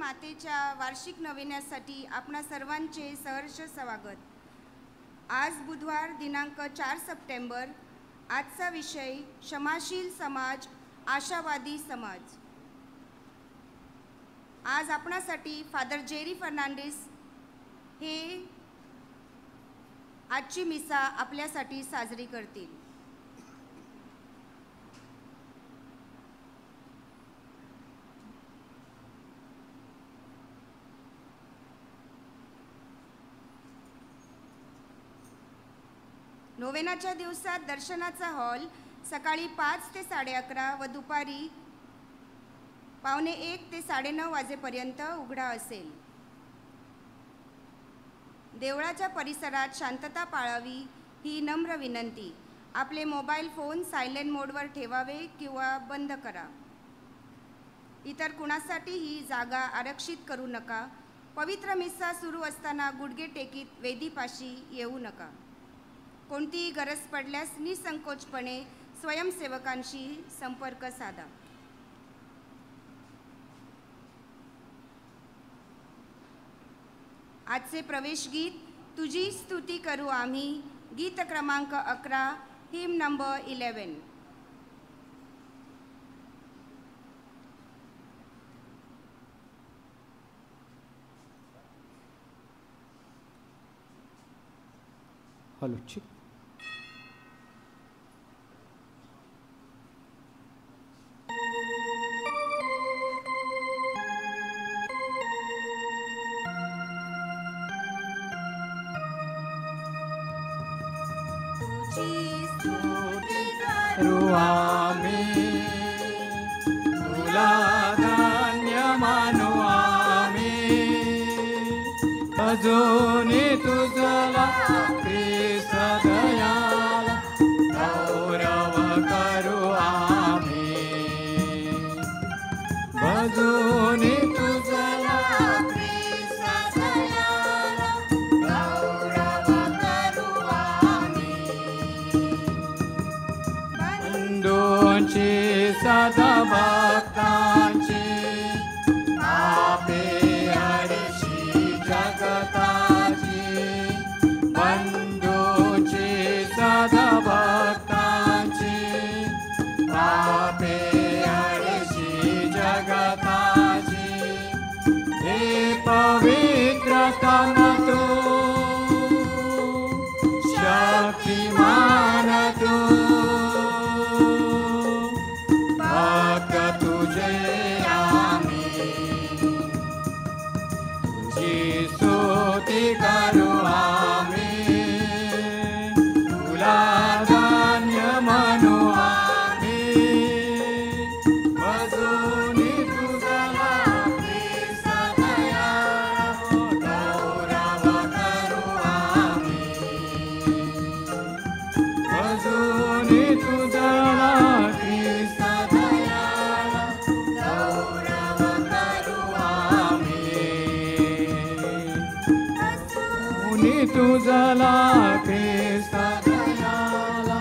मातेच्या वार्षिक नवेन्यासाठी आपणा सर्वांचे सहर्ष स्वागत. आज बुधवार दिनांक 4 सप्टेंबर. आजचा विषय क्षमाशील समाज, आशावादी समाज. आज आपणासाठी फादर जेरी फर्नांडिस हे आजची मिसा आपल्यासाठी साजरी करतील. नोवेनाच्या दिवसात दर्शनाचा हॉल सकाळी 5 ते 11:30 व दुपारी 1:45 ते 9:30 वाजेपर्यंत उघडा असेल. देवळाच्या परिसरात शांतता पाळावी ही नम्र विनंती. आपले मोबाईल फोन सायलेंट मोडवर ठेवावे किंवा बंद करा. इतर कुणासाठीही जागा आरक्षित करू नका. पवित्र मिसा सुरू असताना गुडघे टेकीत वेदीपाशी येऊ नका. कोणतीही गरज पडल्यास निसंकोचपणे स्वयंसेवकांशी संपर्क साधा. आजचे प्रवेश गीत तुझी स्तुती करू आम्ही, गीत क्रमांक 11, हिम नंबर 11. हॅलो चिक. अजूनी तुझला ख्रिस्त दयाला गौरव करू आम्ही. अजूनी तुझला ख्रिस्त दयाला गौरव करू आम्ही. बंधूंची सदा भक्तांची आपे जगताची, बंधूची सदा भक्तांची पापे हरशी जगताची. हे पवित्रतम तू, शक्तिमान तू, भक्त तुझे स्तुती करू आम्ही. तुला धान्य म्हणू आम्ही. अजूनी तुझला ख्रिस्त दयाला गौरव करू आम्ही. अजूनी तुझला ख्रिस्त दयाला गौरव करू आम्ही. तुझला ख्रिस्त दयाला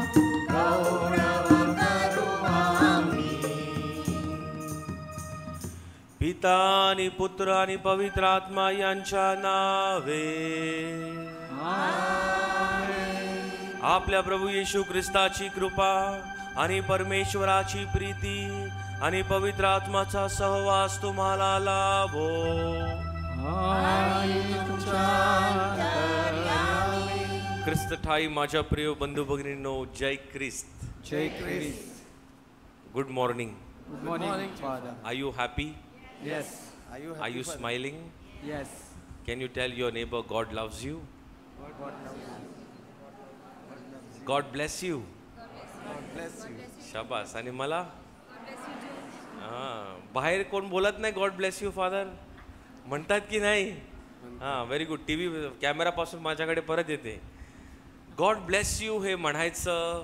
गौरव करू आम्ही. पिता आणि पुत्र आणि पवित्र आत्मा यांच्या नावे. आपल्या प्रभू येशू ख्रिस्ताची कृपा आणि परमेश्वराची प्रीती आणि पवित्र आत्माचा सहवास तुम्हाला लाभो. ख्रिस्त ठाई माझ्या प्रिय बंधू भगिनींनो, जय ख्रिस्त. जय ख्रिस्त. Good morning. Good morning, Father. Are you happy? Yes. Are you smiling? Yes. Can you tell your neighbor God loves you? God loves you. God bless you. God bless you. शाबास. आणि मला बाहेर कोण बोलत नाही गॉड ब्लेस यू फादर म्हणतात की नाही? हां, व्हेरी गुड. टी व्ही कॅमेरापासून माझ्याकडे परत येते. गॉड ब्लेस यू हे म्हणायचं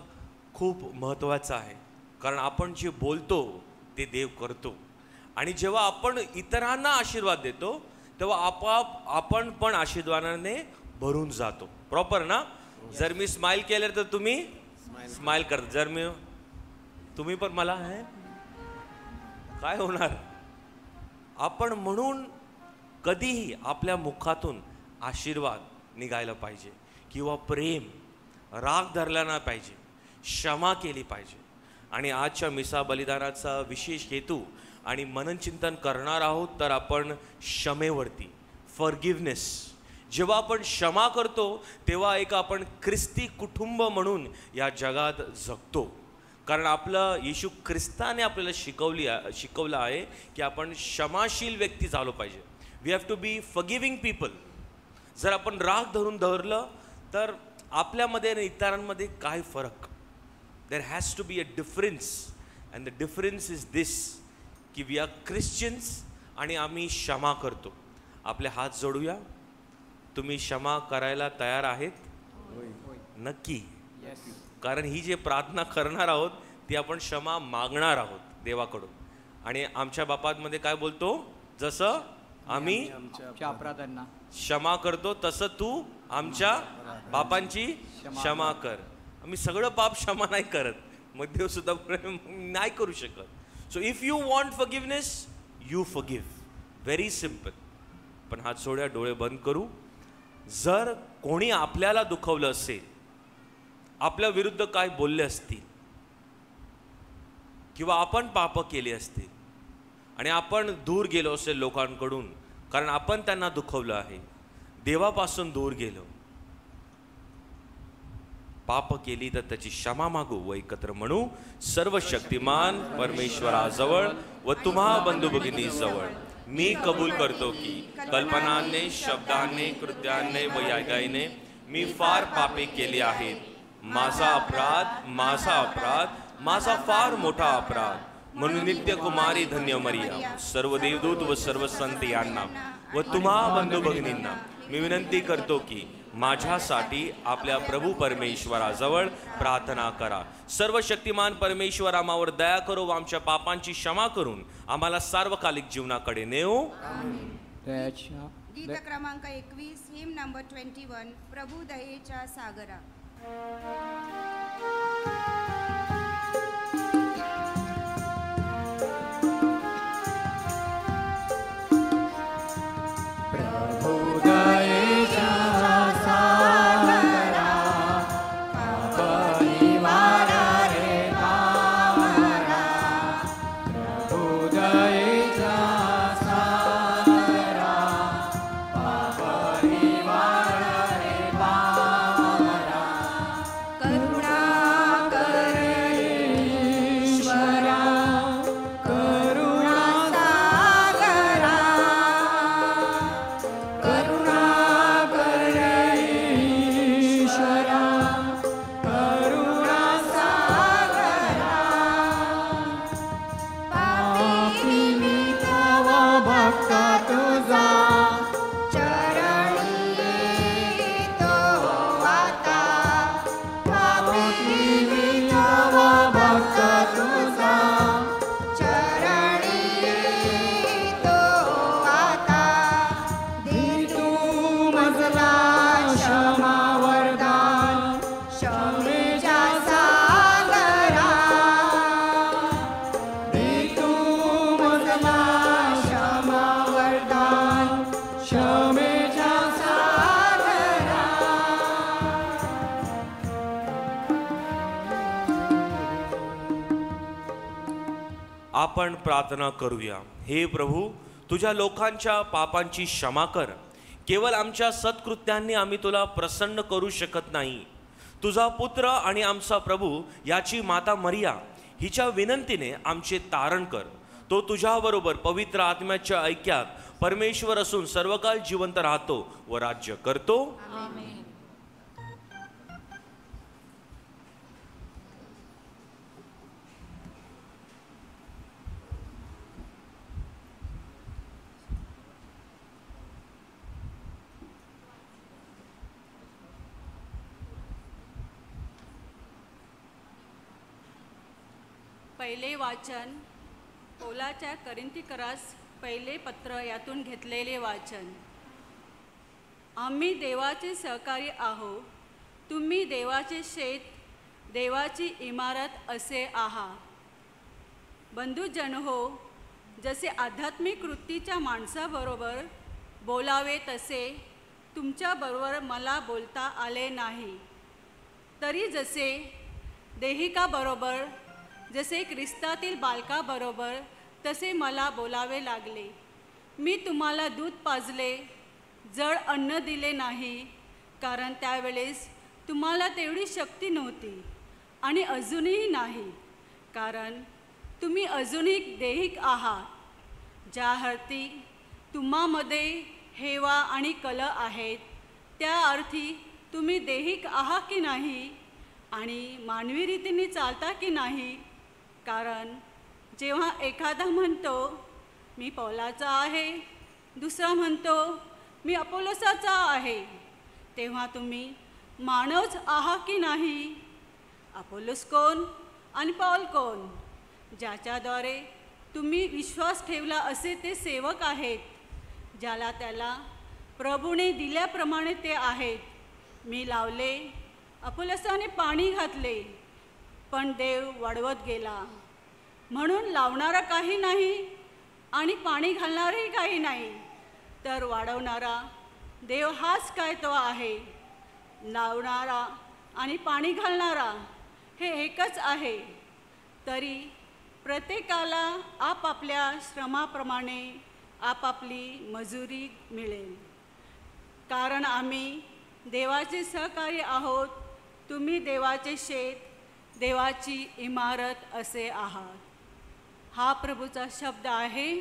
खूप महत्त्वाचं आहे, कारण आपण जे बोलतो ते देव करतो. आणि जेव्हा आपण इतरांना आशीर्वाद देतो तेव्हा आपोआप आपण पण आशीर्वादाने भरून जातो. प्रॉपर ना? जर मी स्माइल केलं तर तुम्ही स्माइल करता. जर मी तुम्ही पण मला आहे काय होणार? आपण म्हणून कधीही आपल्या मुखातून आशीर्वाद निघायला पाहिजे किंवा प्रेम, राग धरला नाही पाहिजे, क्षमा केली पाहिजे. आणि आजच्या मिसा बलिदानाचा विशेष हेतू आणि मननचिंतन करणार आहोत तर आपण क्षमेवरती, फॉरगिव्हनेस. जेव्हा आपण क्षमा करतो तेव्हा एक आपण ख्रिस्ती कुटुंब म्हणून या जगात जगतो. कारण आपलं येशू ख्रिस्ताने आपल्याला शिकवलं आहे की आपण क्षमाशील व्यक्ती झालो पाहिजे. We have to be forgiving people. जर आपण राग धरलं तर आपल्यामध्ये आणि इतरांमध्ये काय फरक? There has to be a difference, and the difference is this की वी आर ख्रिश्चन्स आणि आम्ही क्षमा करतो. आपले हात जोडूया. तुम्ही क्षमा करायला तयार आहेत? नक्की. कारण ही जे प्रार्थना करणार आहोत ती आपण क्षमा मागणार आहोत देवाकडून. आणि आमच्या बापामध्ये काय बोलतो? जसं आम्ही अपराधांना क्षमा करतो तसं तू आमच्या पापांची क्षमा कर. आम्ही सगळं पाप क्षमा नाही करत, मग देव सुद्धा नाही करू शकत. So if you want forgiveness, you forgive. Very simple. पण हात जोड्या, डोळे बंद करू. जर कोणी आपल्याला दुखवलं असेल, आपल्या विरुद्ध काय बोलले असतील किंवा आपण पाप केले असतील आणि आपण दूर गेलो असेल लोकांकडून कारण आपण त्यांना दुखवलं आहे, देवापासून दूर गेलो, पाप केली तर त्याची क्षमा मागू व एकत्र म्हणू, सर्व शक्तिमान परमेश्वराजवळ व तुम्हा बंधू भगिनीजवळ मी कबूल करतो की कल्पनाने, शब्दाने, कृत्याने व यागाईने मी फार पापे केली आहेत. माझा अपराध, माझा फार मोठा अपराध. म्हणून नित्य कुमारी धन्य मरिया, सर्व देवदूत व सर्व संत यांना व तुम्हा बंधू भगिनींना मी विनंती करतो की माझ्यासाठी आपल्या प्रभू परमेश्वराजवळ प्रार्थना करा. सर्व शक्तिमान परमेश्वर आम्हावर दया करो व आमच्या पापांची क्षमा करून आम्हाला सार्वकालिक जीवनाकडे नेओ. गीत क्रमांक 21, हिम नंबर 21, प्रभू दयेच्या सागरा. आपण प्रार्थना करूया. हे प्रभू, तुझ्या लोकांच्या पापांची क्षमा कर. केवळ आमच्या सत्कृत्यांनी आम्ही तुला प्रसन्न करू शकत नाही. तुझा पुत्र आणि आमचा प्रभू याची माता मरिया हिच्या विनंतीने आमचे तारण कर. तो तुझ्याबरोबर पवित्र आत्म्याच्या ऐक्यात परमेश्वर असून सर्वकाळ जिवंत राहतो व राज्य करतो. आमेन. पहिले वाचन पौलाच्या करिंथीकरास पहिले पत्र यातून घेतलेले वाचन. आम्ही देवाचे सहकारी आहोत. तुम्ही देवाचे शेत, देवाची इमारत असे आहात. बंधुजन हो, जसे आध्यात्मिक वृत्तीच्या माणसाबरोबर बोलावे तसे तुमच्याबरोबर मला बोलता आले नाही. तरी जसे देहिकाबरोबर, जसे ख्रिस्तातील बालकाबरोबर, तसे मला बोलावे लागले. मी तुम्हाला दूध पाजले, जड अन्न दिले नाही, कारण त्यावेळेस तुम्हाला तेवढी शक्ती नव्हती आणि अजूनही नाही, कारण तुम्ही अजूनही देहिक आहात. ज्या अर्थी तुम्हामध्ये हेवा आणि कल आहेत, त्या अर्थी तुम्ही देहिक आहात की नाही आणि मानवी रीतीने चालता की नाही. कारण जेव्हा एखादा म्हणतो मी पौलाचा आहे, दुसरा म्हणतो मी अपोलोसाचा आहे, तेव्हा तुम्ही मानवच आहात की नाही. अपोलोस कोण आणि पौल कोण? ज्याच्याद्वारे तुम्ही विश्वास ठेवला असे ते सेवक आहेत. ज्याला त्याला प्रभूने दिल्याप्रमाणे ते आहेत. मी लावले, अपोलोसाने पाणी घातले, पण देव वाढवत गेला. म्हणून लावणारा काही नाही आणि पाणी घालणारही काही नाही, तर वाढवणारा देव हाच काय तो आहे. लावणारा आणि पाणी घालणारा हे एकच आहे. तरी प्रत्येकाला आपापल्या श्रमाप्रमाणे आपापली मजुरी मिळेल. कारण आम्ही देवाचे सहकारी आहोत. तुम्ही देवाचे शेत, देवाची इमारत असे आहात. हा प्रभूचा शब्द आहे.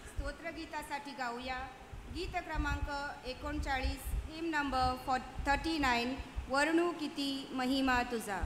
स्तोत्रगीतासाठी गाऊया गीत क्रमांक 39, हिम नंबर 39, वर्णू किती महिमा तुझा.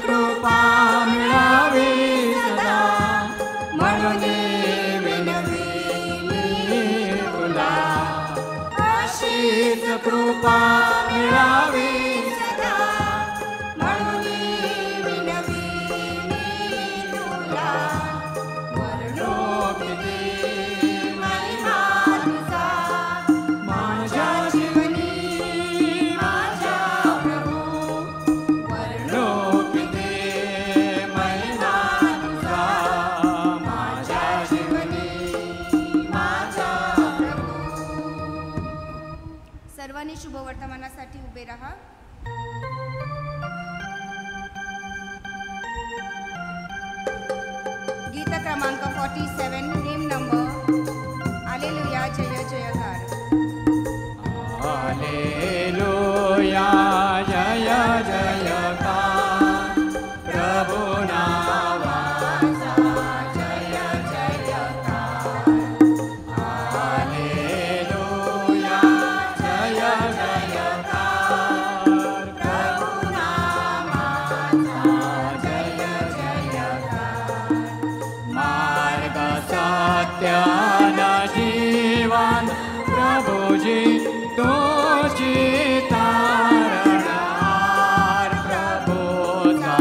कृपा मिळावी सदा, म्हणून विनवी मी तुला. अशीच कृपा मिळावी सदा, म्हणून विनवी मी तुला. वर्णो किती महिमा तुझा, माझ्या जीवनी माझ्या प्रभू. वर्णो सर्वांनी शुभवर्तमानासाठी उभे राहा. गीत क्रमांक 47, हिम नंबर हालेलुया जय जयकार. हालेलुया जय जयकार, प्रभु नावाचा जय जयकार. हालेलुया जय जयकार, प्रभु नावाचा जय जयकार. मार्ग सत्य जीवन प्रभुजी तोची तारणहार. प्रभुचा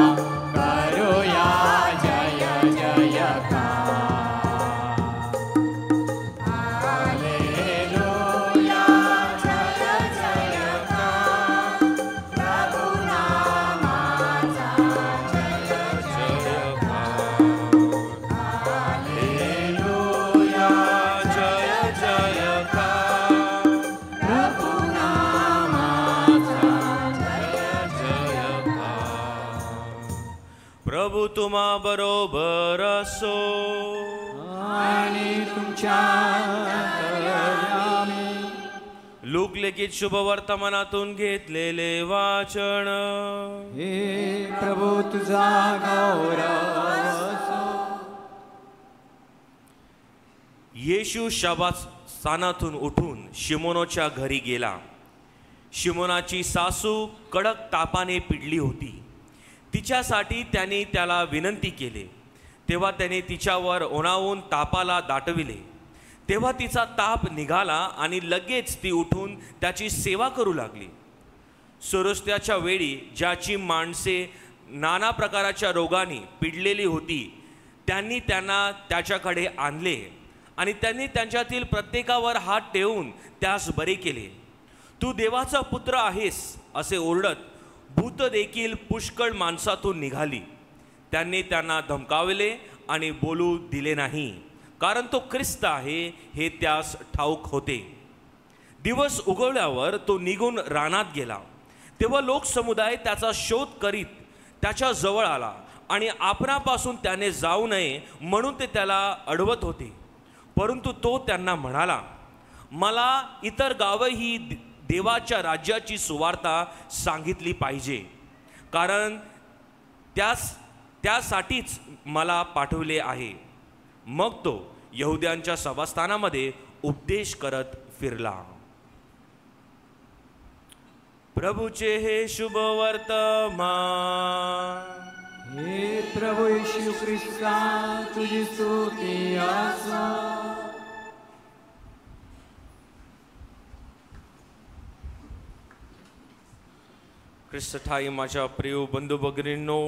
करूया जय जयकार. हालेलुया जय जयकार, प्रभु नामाचा जय जयकार. हालेलुया प्रभू तुम्हा बरोबर असो. आणि तुमच्या अंतर्यामी. लूकलिखित शुभवर्तमानातून घेतलेले वाचन. हे प्रभू तुझा गौरव असो. येशू शबास्थानातून उठून शिमोनोच्या घरी गेला. शिमोनाची सासू कडक तापाने पिडली होती. तिच्यासाठी त्याने त्याला विनंती केली. तेव्हा त्याने तिच्यावर ओनावून तापाला दाटविले. तेव्हा तिचा ताप निघाला आणि लगेच ती उठून त्याची सेवा करू लागली. सूर्यास्ताच्या वेळी ज्याची माणसे नाना प्रकारच्या रोगाने पिडलेली होती त्यांनी त्यांना त्याच्याकडे आणले आणि त्यांनी त्यांच्यातील प्रत्येकावर हात ठेवून त्यास बरे केले. तू देवाचा पुत्र आहेस असे ओरडत भूत देखील पुष्कळ माणसातून निघाली. त्यांनी त्यांना धमकावले आणि बोलू दिले नाही, कारण तो ख्रिस्त आहे हे त्यास ठाऊक होते. दिवस उगवल्यावर तो निघून रानात गेला. तेव्हा लोकसमुदाय त्याचा शोध करीत त्याच्या जवळ आला आणि आपणापासून त्याने जाऊ नये म्हणून ते त्याला अडवत होते. परंतु तो त्यांना म्हणाला, मला इतर गावही देवाच्या राज्याची सुवार्ता सांगितली पाहिजे, कारण त्यासाठीच मला पाठवले आहे. मग तो यहुद्यांच्या सभास्थानामध्ये उपदेश करत फिरला. प्रभूचे हे शुभ वर्तमान. हे प्रभू येशू ख्रिस्ता तुझी स्तुती असो. ख्रिस्त ठाई माझ्या प्रिय बंधू भगिनींनो,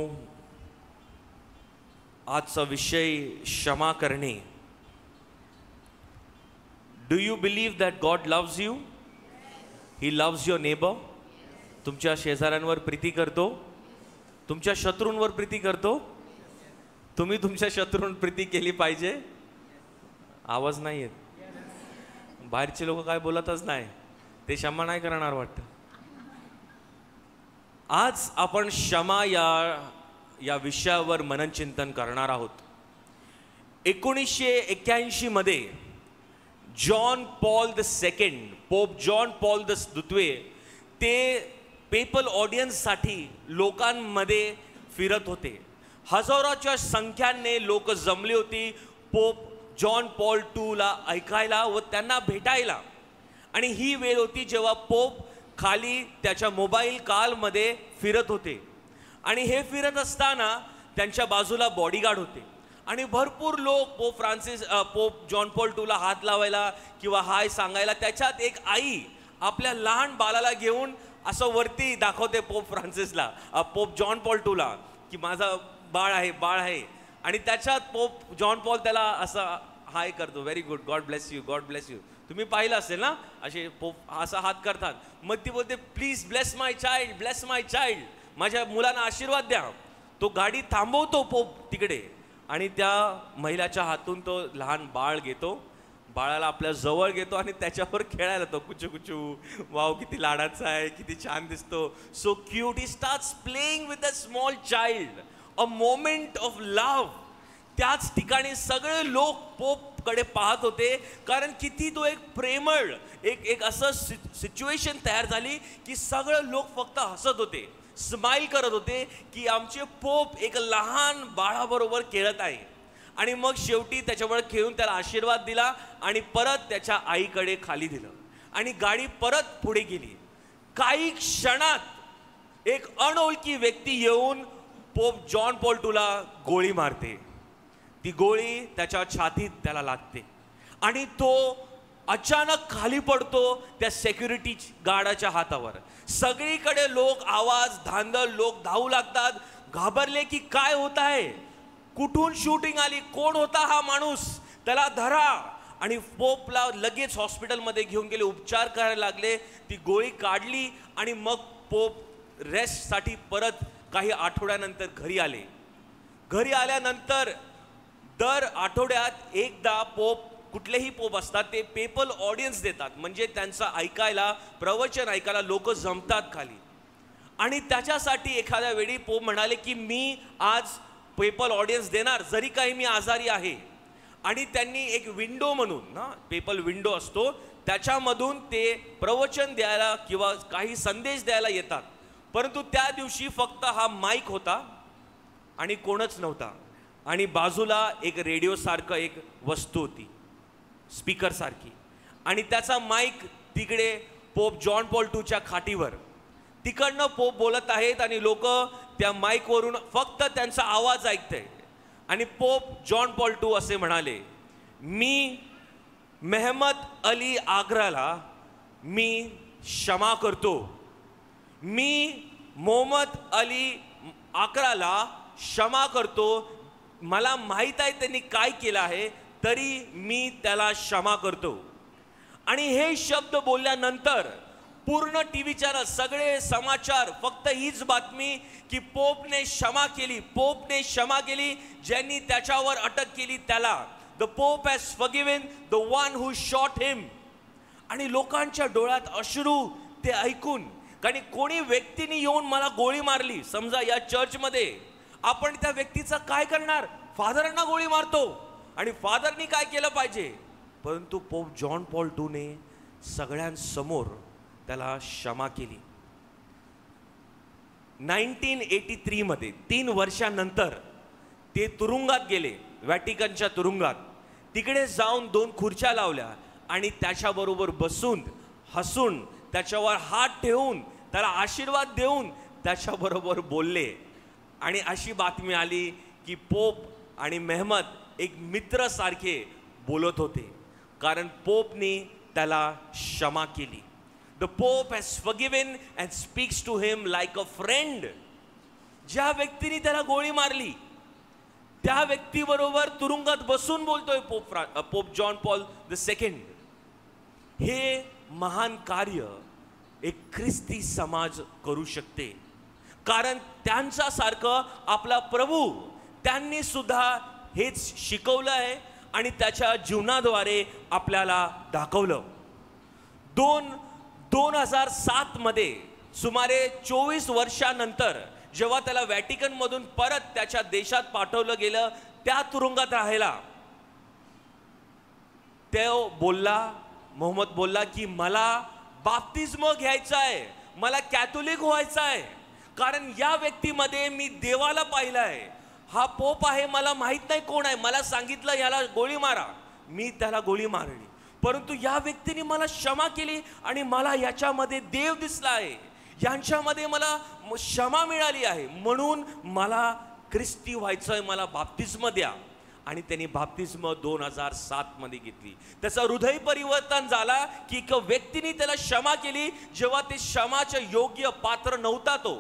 आजचा विषय क्षमा करणे. Do you believe that God loves you? He loves your neighbour. तुमच्या शेजाऱ्यांवर प्रीती करतो, तुमच्या शत्रूंवर प्रीती करतो. तुम्ही तुमच्या शत्रूंवर प्रीती केली पाहिजे. आवाज नाही येत. बाहेरचे लोक काय बोलतच नाही, ते क्षमा नाही करणार वाटतं. आज आपण क्षमा या विषयावर मननचिंतन करणार आहोत. 1981 मध्ये John Paul II, pope John Paul II ते पेपल ऑडियन्ससाठी लोकांमध्ये फिरत होते. हजारोच्या संख्येने लोक जमली होती पोप जॉन पॉल II ला ऐकायला व त्यांना भेटायला. आणि ही वेळ होती जेव्हा पोप खाली त्याच्या मोबाईल कारमध्ये फिरत होते. आणि हे फिरत असताना त्यांच्या बाजूला बॉडीगार्ड होते आणि भरपूर लोक पोप जॉन पॉल II ला हात लावायला किंवा हाय सांगायला. त्याच्यात एक आई आपल्या लहान बाळाला घेऊन असं वरती दाखवते पोप जॉन पॉल II ला की माझा बाळ आहे. आणि त्याच्यात पोप जॉन पॉल त्याला असं हाय करतो, very good, God bless you, God bless you. तुम्ही पाहिलं असेल ना, असे पोप असा हात करतात. मग ती बोलते, please bless my child, bless my child, माझ्या मुलांना आशीर्वाद द्या. तो गाडी थांबवतो पोप तिकडे आणि त्या महिलाच्या हातून तो लहान बाळ घेतो, बाळाला आपल्या जवळ घेतो आणि त्याच्यावर खेळायला तो कुचू कुचू. वाव, किती लाडाचा आहे, किती छान दिसतो, so cute. He starts playing with a small child, a moment of love. त्याच ठिकाणी सगळे लोक पोपकडे पाहत होते, कारण किती तो एक प्रेमळ एक असं सिच्युएशन तयार झाली की सगळे लोक फक्त हसत होते, स्माइल करत होते की आमचे पोप एक लहान बाळाबरोबर खेळत आहे. आणि मग शेवटी त्याच्यावर खेळून त्याला आशीर्वाद दिला आणि परत त्याच्या आईकडे खाली दिलं आणि गाडी परत पुढे गेली. काही क्षणात एक अनोळखी व्यक्ती येऊन पोप जॉन पॉल II ला गोळी मारते. ती गोळी त्याच्या छातीत त्याला लागते आणि तो अचानक खाली पडतो त्या सिक्युरिटी गार्डाच्या हातावर. सगळीकडे लोक, आवाज, धांदल, लोक धावू लागतात, घाबरले की काय होत आहे, कुठून शूटिंग आली, कोण होता हा माणूस, त्याला धरा. आणि पोपला लगेच हॉस्पिटलमध्ये घेऊन गेले, उपचार करायला लागले. ती गोळी काढली आणि मग पोप रेस्टसाठी परत काही आठवड्यानंतर घरी आले. घरी आल्यानंतर दर आठवड्यात एकदा पोप, कुठलेही पोप असतात ते पेपल ऑडियन्स देतात, म्हणजे त्यांचं ऐकायला, प्रवचन ऐकायला लोक जमतात खाली. आणि त्याच्यासाठी एखाद्या वेळी पोप म्हणाले की मी आज पेपल ऑडियन्स देणार, जरी काही मी आजारी आहे. आणि त्यांनी एक विंडो म्हणून ना, पेपल विंडो असतो, त्याच्यामधून ते प्रवचन द्यायला किंवा काही संदेश द्यायला येतात. परंतु त्या दिवशी फक्त हा माईक होता आणि कोणच नव्हता. आणि बाजूला एक रेडिओ सारखं एक वस्तू होती, स्पीकर सारखी, आणि त्याचा माईक तिकडे पोप जॉन पॉल II खाटीवर. तिकडनं पोप बोलत आहेत आणि लोक त्या माईकवरून फक्त त्यांचा आवाज ऐकते. आणि पोप जॉन पॉल II असे म्हणाले, मी मेहमद अली आग्राला मी क्षमा करतो. मी मोहम्मद अली आग्राला क्षमा करतो. मला माहीत आहे त्यांनी काय केलं आहे, तरी मी त्याला क्षमा करतो. आणि हे शब्द बोलल्यानंतर पूर्ण टीव्ही चॅनल, सगळे समाचार फक्त हीच बातमी की पोपने क्षमा केली, पोपने क्षमा केली. ज्यांनी त्याच्यावर अटक केली त्याला, the pope has forgiven the one who shot him. आणि लोकांच्या डोळ्यात अश्रू ते ऐकून. कारण कोणी व्यक्तीने येऊन मला गोळी मारली, समजा या चर्चमध्ये, आपण त्या व्यक्तीचं काय करणार? फादरांना गोळी मारतो. आणि फादरनी काय केलं पाहिजे? परंतु पोप जॉन पॉल II ने सगळ्यांसमोर त्याला क्षमा केली. 1983 मध्ये 3 वर्षानंतर ते तुरुंगात गेले, व्हॅटिकनच्या तुरुंगात. तिकडे जाऊन 2 खुर्च्या लावल्या आणि त्याच्याबरोबर बसून, हसून, त्याच्यावर हात ठेवून, त्याला आशीर्वाद देऊन त्याच्याबरोबर बोलले. आणि अशी बातमी आली की पोप आणि मेहमद एक मित्र सारखे बोलत होते, कारण पोपने त्याला क्षमा केली. The Pope has forgiven and speaks to him like a friend. ज्या व्यक्तीने त्याला गोळी मारली त्या व्यक्तीबरोबर तुरुंगात बसून बोलतोय पोप जॉन पॉल II. हे महान कार्य एक ख्रिस्ती समाज करू शकते, कारण त्यांच्यासारखं आपला प्रभू, त्यांनी सुद्धा हेच शिकवलं आहे आणि त्याच्या जीवनाद्वारे आपल्याला दाखवलं. 2007 मध्ये सुमारे 24 वर्षानंतर जेव्हा त्याला व्हॅटिकन मधून परत त्याच्या देशात पाठवलं गेलं, त्या तुरुंगात राहायला, तो बोलला, मोहम्मद बोलला की मला बाप्तिस्म घ्यायचा आहे, मला कॅथोलिक व्हायचं आहे, कारण या व्यक्तीमध्ये मी देवाला पाहिलंय. हा पोप आहे, मला माहित नाही कोण आहे, मला सांगितलं याला गोळी मारा, मी त्याला गोळी मारली. परंतु या व्यक्तीने मला क्षमा केली आणि मला याच्यामध्ये देव दिसला आहे, यांच्यामध्ये मला क्षमा मिळाली आहे, म्हणून मला ख्रिस्ती व्हायचंय, मला बाप्तिस्म द्या. आणि त्यांनी बाप्तिस्म 2007 मध्ये घेतली. त्याचं हृदय परिवर्तन झाला की एका व्यक्तीने त्याला क्षमा केली, जेव्हा ते क्षमाचे योग्य पात्र नव्हता. तो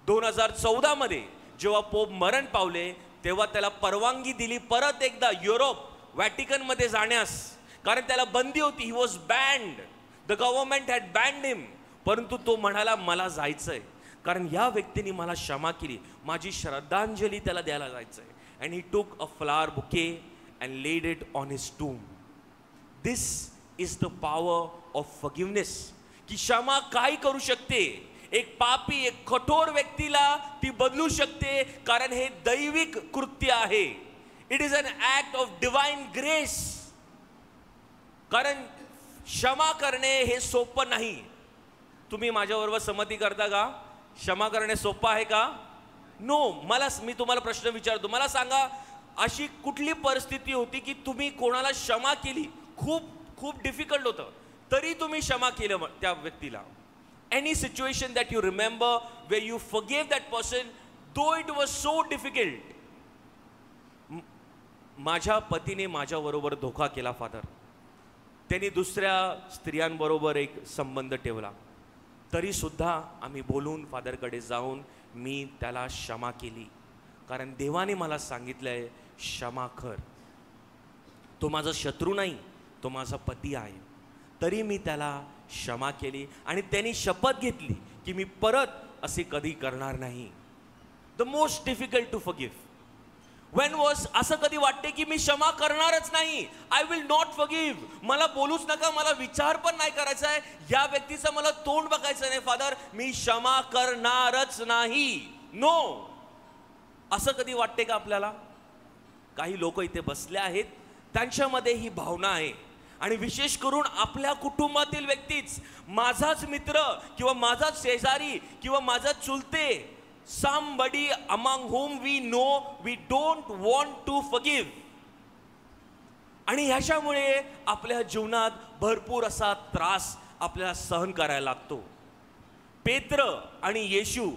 2014 मध्ये जेव्हा पोप मरण पावले, तेव्हा त्याला परवानगी दिली परत एकदा युरोप, व्हॅटिकन मध्ये जाण्यास, कारण त्याला बंदी होती. He was banned, the government had banned him. परंतु तो म्हणाला मला जायचंय, कारण या व्यक्तीने मला क्षमा केली, माझी श्रद्धांजली त्याला द्यायला जायचंय. And he took a flower bouquet and laid it on his tomb. This is the power of forgiveness. की क्षमा काय करू शकते? एक पापी, एक कठोर व्यक्तीला ती बदलू शकते, कारण हे दैविक कृत्य आहे. It is an act of divine grace. कारण क्षमा करणे हे सोपं नाही. तुम्ही माझ्याबरोबर सहमती करता का? क्षमा करणे सोपं आहे का? नो. मी तुम्हाला प्रश्न विचारतो, मला सांगा अशी कुठली परिस्थिती होती की तुम्ही कोणाला क्षमा केली, खूप डिफिकल्ट होतं, तरी तुम्ही क्षमा केलं त्या व्यक्तीला? Any situation that you remember where you forgive that person though it was so difficult? माझ्या पतीने माझ्याबरोबर धोका केला फादर, त्यांनी दुसऱ्या स्त्रियांबरोबर एक संबंध ठेवला, तरी सुद्धा आम्ही बोलून फादरकडे जाऊन मी त्याला क्षमा केली, कारण देवाने मला सांगितलंय क्षमा कर. तो माझा शत्रू नाही, तो माझा पती आहे, तरी मी त्याला क्षमा केली. आणि त्यांनी शपथ घेतली की मी परत असे कधी करणार नाही. The most difficult to forgive. When was असं कधी वाटते की मी क्षमा करणारच नाही, आय विल नॉट फॉरगिव्ह, मला बोलूच नका, मला विचार पण नाही करायचा आहे, या व्यक्तीचं मला तोंड बघायचं नाही फादर, मी क्षमा करणारच नाही. नो. असं कधी वाटते का आपल्याला? काही लोक इथे बसले आहेत, त्यांच्यामध्ये ही भावना आहे. आणि विशेष करून आपल्या कुटुंबातील व्यक्तीच, माझाच मित्र किंवा माझाच शेजारी किंवा माझाच चुलते, somebody among whom we know we don't want to forgive. आणि ह्याच्यामुळे आपल्या जीवनात भरपूर असा त्रास आपल्याला सहन करायला लागतो. पेत्र आणि येशू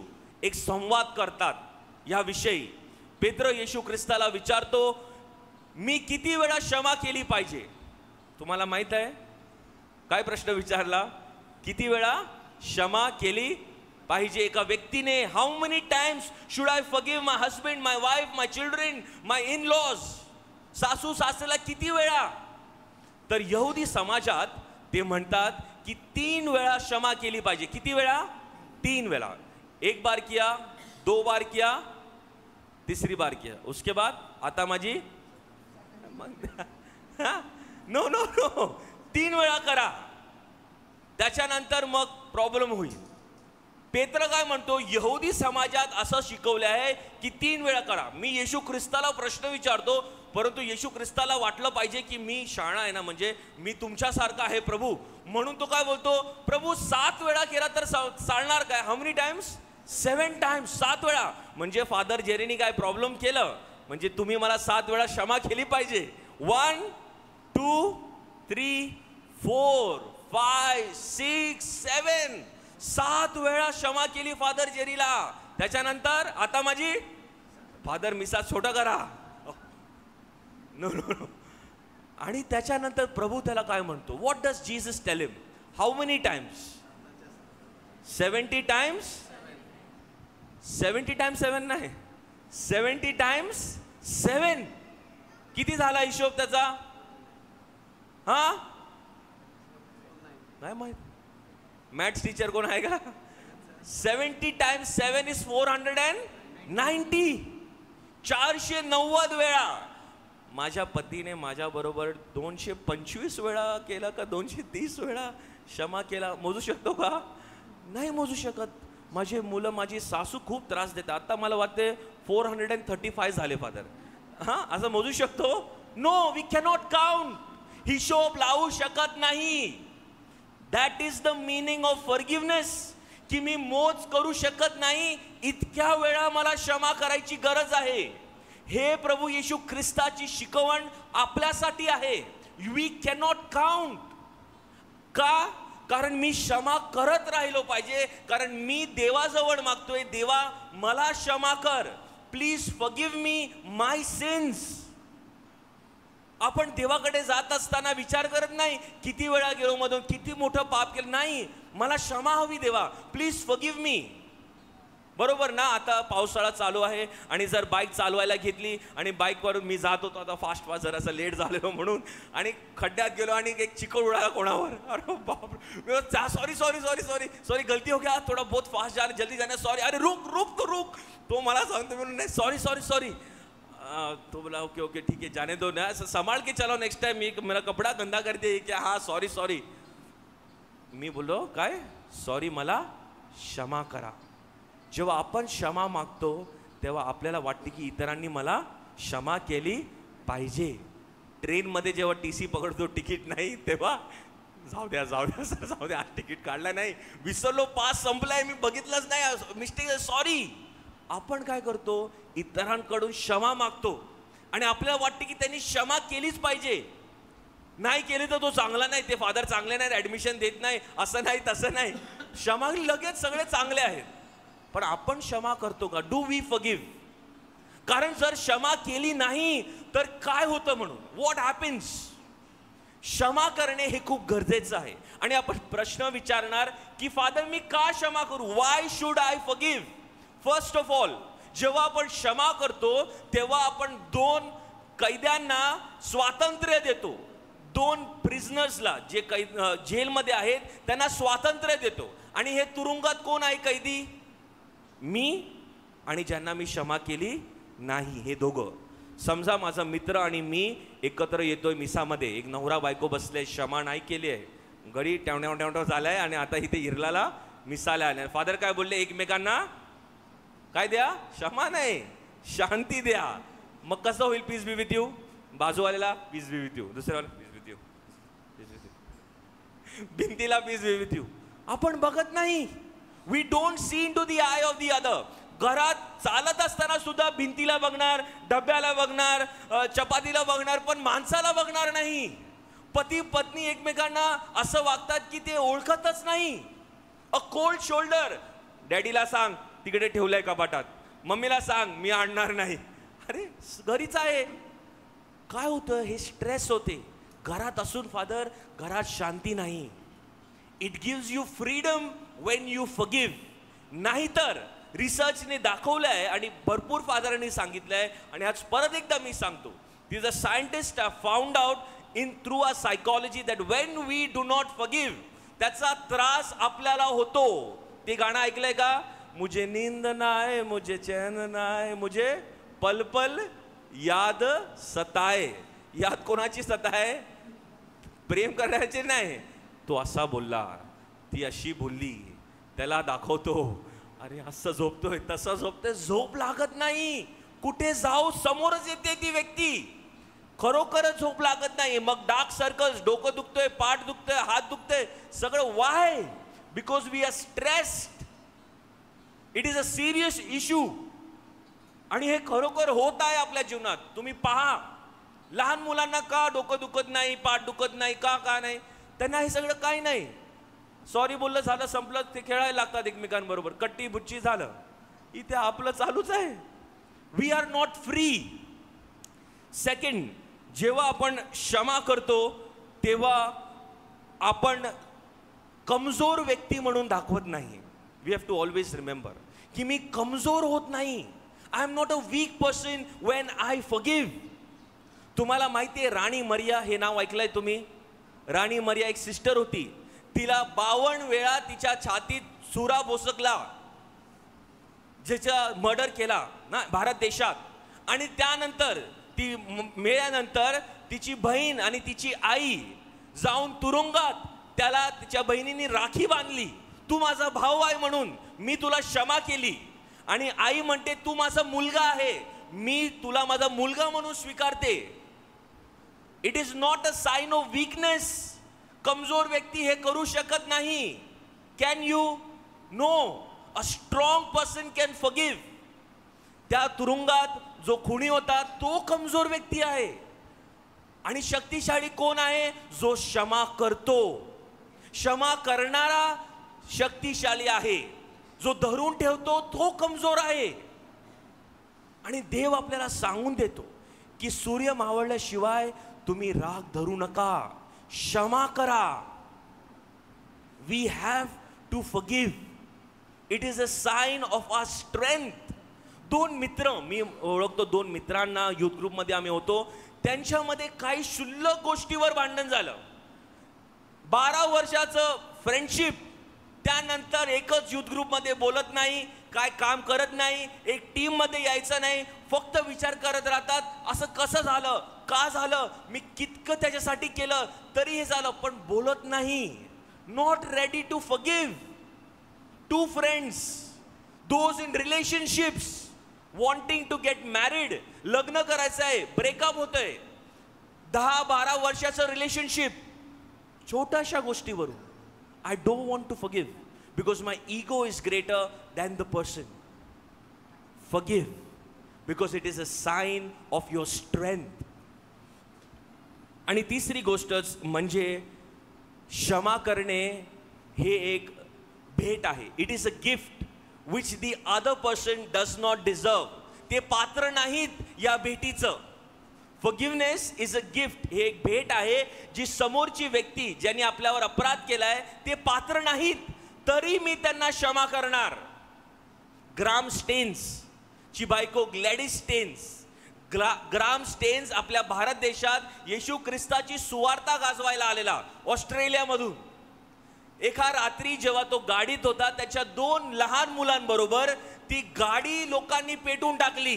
एक संवाद करतात याविषयी. पेत्र येशू ख्रिस्ताला विचारतो, मी किती वेळा क्षमा केली पाहिजे? तुम्हाला माहित आहे काय प्रश्न विचारला? किती वेळा क्षमा केली पाहिजे एका व्यक्तीने? How many times should I forgive my husband, my wife, my children, my in laws? सासू सासऱ्याला किती वेळा? तर यहुदी समाजात ते म्हणतात की 3 वेळा क्षमा केली पाहिजे. किती वेळा? 3 वेळा. 1 बार किया, 2 बार किया, 3री बार किया, उसके बाद आता माझी नो नो नो 3 वेळा करा, त्याच्यानंतर मग प्रॉब्लेम होईल. पेत्र काय म्हणतो? यहुदी समाजात असं शिकवले आहे की 3 वेळा करा. मी येशू ख्रिस्ताला प्रश्न विचारतो, परंतु येशू ख्रिस्ताला वाटलं पाहिजे की मी शाणा आहे ना, म्हणजे मी तुमच्यासारखा आहे प्रभू, म्हणून तो काय बोलतो? प्रभू 7 वेळा केला तर चालणार काय? How many times? 7 टाइम्स, 7 वेळा. म्हणजे फादर जेरेनी काय प्रॉब्लेम केलं? म्हणजे तुम्ही मला 7 वेळा क्षमा केली पाहिजे. 1 2 3 4 5 6 7 7 वेळा क्षमा केली फादर जेरीला. त्याच्यानंतर आता माझी फादर मिसा छोटा करा. No no no. आणि त्याच्यानंतर प्रभू त्याला काय म्हणतो? What does Jesus tell him? How many times? 70 times? 70 times 7 नाही, 70 टाइम्स 7. किती झाला हिशोब त्याचा? हा नाही माहित. मॅथ्स टीचर कोण आहे का? 70 टाइम्स 7 इज 490. 490 वेळा. माझ्या पतीने माझ्या बरोबर 225 वेळा केला का 230 वेळा क्षमा केला? मोजू शकतो का? नाही मोजू शकत. माझे मुलं, माझी सासू खूप त्रास देतात. आता मला वाटते 435 झाले फादर. हा, असं मोजू शकतो? No, we cannot count. हिशोब लावू शकत नाही. That is the meaning of forgiveness, की मी मोज करू शकत नाही इतक्या वेळा मला क्षमा करायची गरज आहे. हे प्रभू येशू ख्रिस्ताची शिकवण आपल्यासाठी आहे. We cannot count. का? कारण मी क्षमा करत राहिलो पाहिजे. कारण मी देवाजवळ मागतोय, देवा मला क्षमा कर, please forgive me my since. आपण देवाकडे जात असताना विचार करत नाही किती वेळा गेलो मधून, किती मोठं पाप केलं. नाही, मला क्षमा हवी देवा, प्लीज फॉरगिव्ह मी. बरोबर ना? आता पावसाळा चालू आहे आणि जर बाईक चालवायला घेतली आणि बाईकवरून मी जात होतो आता फास्ट जरासा लेट झालेलो म्हणून, आणि खड्ड्यात गेलो आणि एक चिखल उडाला कोणावर. अरे बाप, sorry sorry sorry sorry sorry गलती हो गया, थोड़ा बहुत फास्ट जाना, जल्दी जाना, सॉरी. अरे रुक रुक तो रुक. तो मला सांगतो म्हणून नाही, सॉरी सॉरी सॉरी. तो बोला ओके ओके ठीक है जाने दो ना, संभाल के चलो, नेक्स्ट टाइम मेरा कपड़ा गंदा कर दे क्या? हाँ सॉरी सॉरी. मी बोलो काय? सॉरी, मला क्षमा करा. जेव्हा आपण क्षमा मागतो तेव्हा आपल्याला वाटते की इतरांनी मला क्षमा केली पाहिजे. ट्रेनमध्ये जेव्हा TC पकडतो, तिकीट नाही, तेव्हा जाऊ द्या जाऊ द्या सर, जाऊ द्या, तिकीट काढला नाही, विसरलो, पास संपलाय, मी बघितलंच नाही, मिस्टेक, सॉरी. आपण काय करतो? इतरांकडून क्षमा मागतो आणि आपल्याला वाटते की त्यांनी क्षमा केलीच पाहिजे. नाही केली तर तो चांगला नाही, ते फादर चांगले नाही, ऍडमिशन देत नाही, असं नाही तसं नाही. क्षमा लगेच सगळे चांगले आहेत. पण आपण क्षमा करतो का? Do we forgive? कारण जर क्षमा केली नाही तर काय होतं म्हणून, व्हॉट हॅपन्स? क्षमा करणे हे खूप गरजेचं आहे. आणि आपण प्रश्न विचारणार की फादर मी का क्षमा करू? Why should I forgive? First of all, जेव्हा आपण क्षमा करतो तेव्हा आपण 2 कैद्यांना स्वातंत्र्य देतो. 2 प्रिझनर्सला, जे जेलमध्ये आहेत त्यांना स्वातंत्र्य देतो. आणि हे तुरुंगात कोण आहे कैदी? मी आणि ज्यांना मी क्षमा केली नाही, हे दोघं. समजा माझा मित्र आणि मी एकत्र येतोय मिसामध्ये, एक नवरा बायको बसले, क्षमा नाही केली आहे, गडी टॅवट्याव टॅवट्याव झालाय आणि आता इथे इरलाला मिसाला आल्या. फादर काय बोलले? एकमेकांना काय द्या? क्षमा नाही, शांती द्या. मग कसं होईल पीस बी विथ यू? बाजूवाल्याला पीस बी विथ यू, दुसऱ्याला पीस विथ यू, भिंतीला पीस बी विथ यू. आपण बघत नाही. We don't see into the eye of the other. घरात चालत असताना सुद्धा भिंतीला बघणार, डब्याला बघणार, चपातीला बघणार, पण माणसाला बघणार नाही. पती पत्नी एकमेकांना असं वागतात की ते ओळखतच नाही. A cold shoulder. डॅडीला सांग तिकडे ठेवलंय कपाटात, मम्मीला सांग मी आणणार नाही. अरे घरीच आहे. काय होतं? हे स्ट्रेस होते. घरात असून फादर घरात शांती नाही. It gives you freedom Wien you forgive. नाहीतर रिसर्चने दाखवलंय आणि भरपूर फादरांनी सांगितलंय आणि आज परत एकदा मी सांगतो, the scientist have found out in through a psychology that when we do not forgive त्याचा त्रास आपल्याला होतो. ते गाणं ऐकलंय का? मुझे नींद नाय, मुझे चैन नाय, मुझे पल पल याद सताए. याद कोणाची सताए? प्रेम करण्याचे नाही. तो असा बोलला, ती अशी बोलली. त्याला दाखवतो, अरे असं झोपतोय, तसं झोपतोय. झोप लागत नाही. कुठे जाऊ समोरच येते ती व्यक्ती. खरोखरच झोप लागत नाही. मग डार्क सर्कल्स, डोकं दुखतोय, पाठ दुखतोय, हात दुखतोय, सगळं. Why? Because we are stressed. It is a serious issue. आणि हे खरोखर होत आहे आपल्या जीवनात. तुम्ही पहा, लहान मुलांना का डोकं दुखत नाही, पाठ दुखत नाही, का नाही? त्यांना हे सगळं काही नाही. सॉरी बोललं झालं, संपलं. ते खेळायला लागतात एकमेकांबरोबर, कट्टी बुच्ची झालं. इथे आपलं चालूच आहे. We are not free. Second, जेव्हा आपण क्षमा करतो तेव्हा आपण कमजोर व्यक्ती म्हणून दाखवत नाही. We have to always remember की मी कमजोर होत नाही. I am not a weak person when I forgive. तुम्हाला माहिती आहे राणी मरिया हे नाव ऐकलंय तुम्ही? राणी मरिया एक सिस्टर होती. तिला 52 वेळा तिच्या छातीत सुरा बोसकला, ज्याचा मर्डर केला ना भारत देशात. आणि त्यानंतर ती मेल्यानंतर तिची बहीण आणि तिची आई जाऊन तुरुंगात त्याला तिच्या बहिणीने राखी बांधली. तू माझा भाऊ आहे म्हणून मी तुला क्षमा केली. आणि आई म्हणते तू माझा मुलगा आहे, मी तुला माझा मुलगा म्हणून स्वीकारते. It is not a sign of weakness. कमजोर व्यक्ती हे करू शकत नाही. Can you? No. A strong person can forgive. त्या तुरुंगात जो खुनी होता तो कमजोर व्यक्ती आहे. आणि शक्तिशाली कोण आहे? जो क्षमा करतो. क्षमा करणारा शक्तिशाली आहे. जो धरून ठेवतो तो कमजोर आहे. आणि देव आपल्याला सांगून देतो की सूर्य मावळल्याशिवाय तुम्ही राग धरू नका, क्षमा करा. We have to forgive. It is a sign of our strength. 2 मित्र, मी ओळखतो 2 मित्रांना, युथ ग्रुपमध्ये आम्ही होतो. त्यांच्यामध्ये काही क्षुल्लक गोष्टीवर भांडण झालं. 12 वर्षाचं फ्रेंडशिप. त्यानंतर एकच युथ ग्रुपमध्ये बोलत नाही, काय काम करत नाही, एक टीम मध्ये यायचं नाही, फक्त विचार करत राहतात. असं कसं झालं, का झालं, मी कितकं त्याच्यासाठी केलं तरी हे झालं, पण बोलत नाही. Not ready to forgive. 2 friends, those in relationships, wanting to get married, लग्न करायचं आहे, ब्रेकअप होतंय. 10-12 वर्षाचं रिलेशनशिप, छोट्याशा गोष्टीवरून. I don't want to forgive because my ego is greater than the person. Forgive because it is a sign of your strength. आणि तिसरी गोष्टच म्हणजे क्षमा करणे हे एक भेट आहे. It is a gift which the other person does not deserve. ते पात्र नाहीत या भेटीचं. फॉरगिव्हनेस इज अ गिफ्ट. हे एक भेट आहे जी समोरची व्यक्ती ज्यांनी आपल्यावर अपराध केलाय ते पात्र नाहीत, तरी मी त्यांना क्षमा करणार. ग्राम स्टेन्स ची बायको ग्लॅडिस स्टेन्स. ग्राम स्टेन्स आपल्या भारत देशात येशू ख्रिस्ताची सुवार्ता गाजवायला आलेला ऑस्ट्रेलियामधून. एका रात्री जेव्हा तो गाडीत होता त्याच्या 2 लहान मुलांबरोबर ती गाडी लोकांनी पेटून टाकली.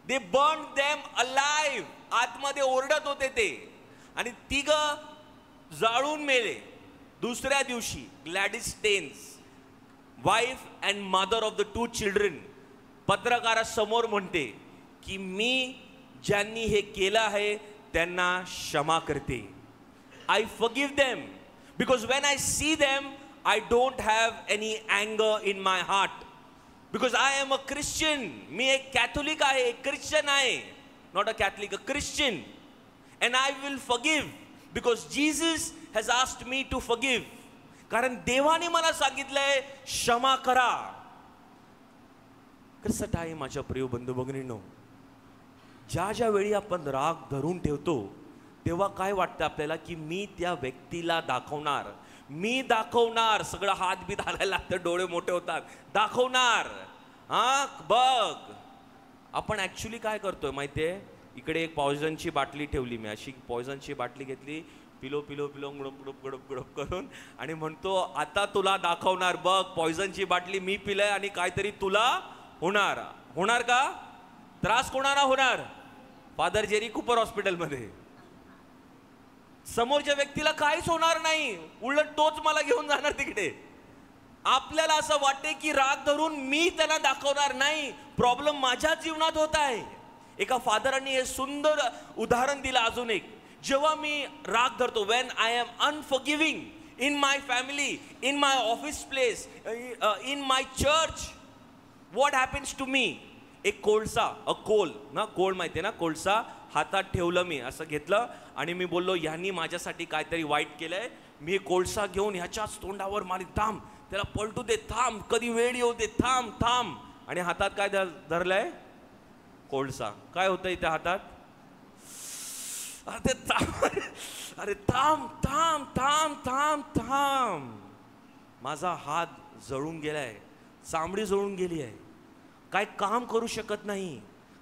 दे बर्न देम अलाइव. आतमध्ये ओरडत होते ते आणि 3 जाळून मेले. दुसऱ्या दिवशी Gladys Staines, wife and mother of the 2 children, पत्रकारासमोर म्हणते की मी ज्यांनी हे केलं आहे त्यांना क्षमा करते. I forgive them because when I see them, I don't have any anger in my heart. Because I am a Christian. मी एक कॅथोलिक आहे, एक ख्रिश्चन आहे. Not a Catholic, a Christian. And I will forgive because Jesus has asked me to forgive. कारण देवाने मला सांगितलंय क्षमा करा. कसं आहे माझ्या प्रिय बंधू भगिनींनो, ज्या ज्या वेळी आपण राग धरून ठेवतो तेव्हा काय वाटतं आपल्याला की मी त्या व्यक्तीला दाखवणार, मी दाखवणार. सगळं हात बीत हालायला लागतं, डोळे मोठे होतात, दाखवणार. हा बघ, आपण ऍक्च्युली काय करतोय माहितीये, इकडे एक पॉयझनची बाटली ठेवली, मी अशी पॉयझनची बाटली घेतली, पिलो पिलो पिलो गुडप गुडप गुडप गुडप करून, आणि म्हणतो आता तुला दाखवणार, बघ पॉयझनची बाटली मी पिलंय आणि काहीतरी तुला होणार. होणार का? त्रास कोणाला होणार? फादर जेरी कुपर हॉस्पिटलमध्ये. समोरच्या व्यक्तीला काहीच होणार नाही, उलट तोच मला घेऊन जाणार तिकडे. आपल्याला असं वाटते की राग धरून मी त्यांना दाखवणार नाही, प्रॉब्लेम माझ्या जीवनात होत आहे. एका फादरांनी हे सुंदर उदाहरण दिलं अजून एक. जेव्हा मी राग धरतो, when I am unforgiving in my family, in my office place, in my church, what happens to me? एक कोळसा, कोल ना, कोल माहिती आहे ना, कोळसा हातात ठेवलं, मी असं घेतलं आणि मी बोललो ह्यांनी माझ्यासाठी काहीतरी वाईट केलंय, मी हे कोळसा घेऊन ह्याच्याच तोंडावर मारी, थांब, त्याला पलटू दे, थांब, कधी वेळ येऊ दे, थांब थांब. आणि हातात काय धरलंय? कोळसा. काय होतंय त्या हातात? अरे थांब थांब थांब थांब थांब. माझा हात जळून गेलाय, चामडी जळून गेली आहे, काय काम करू शकत नाही,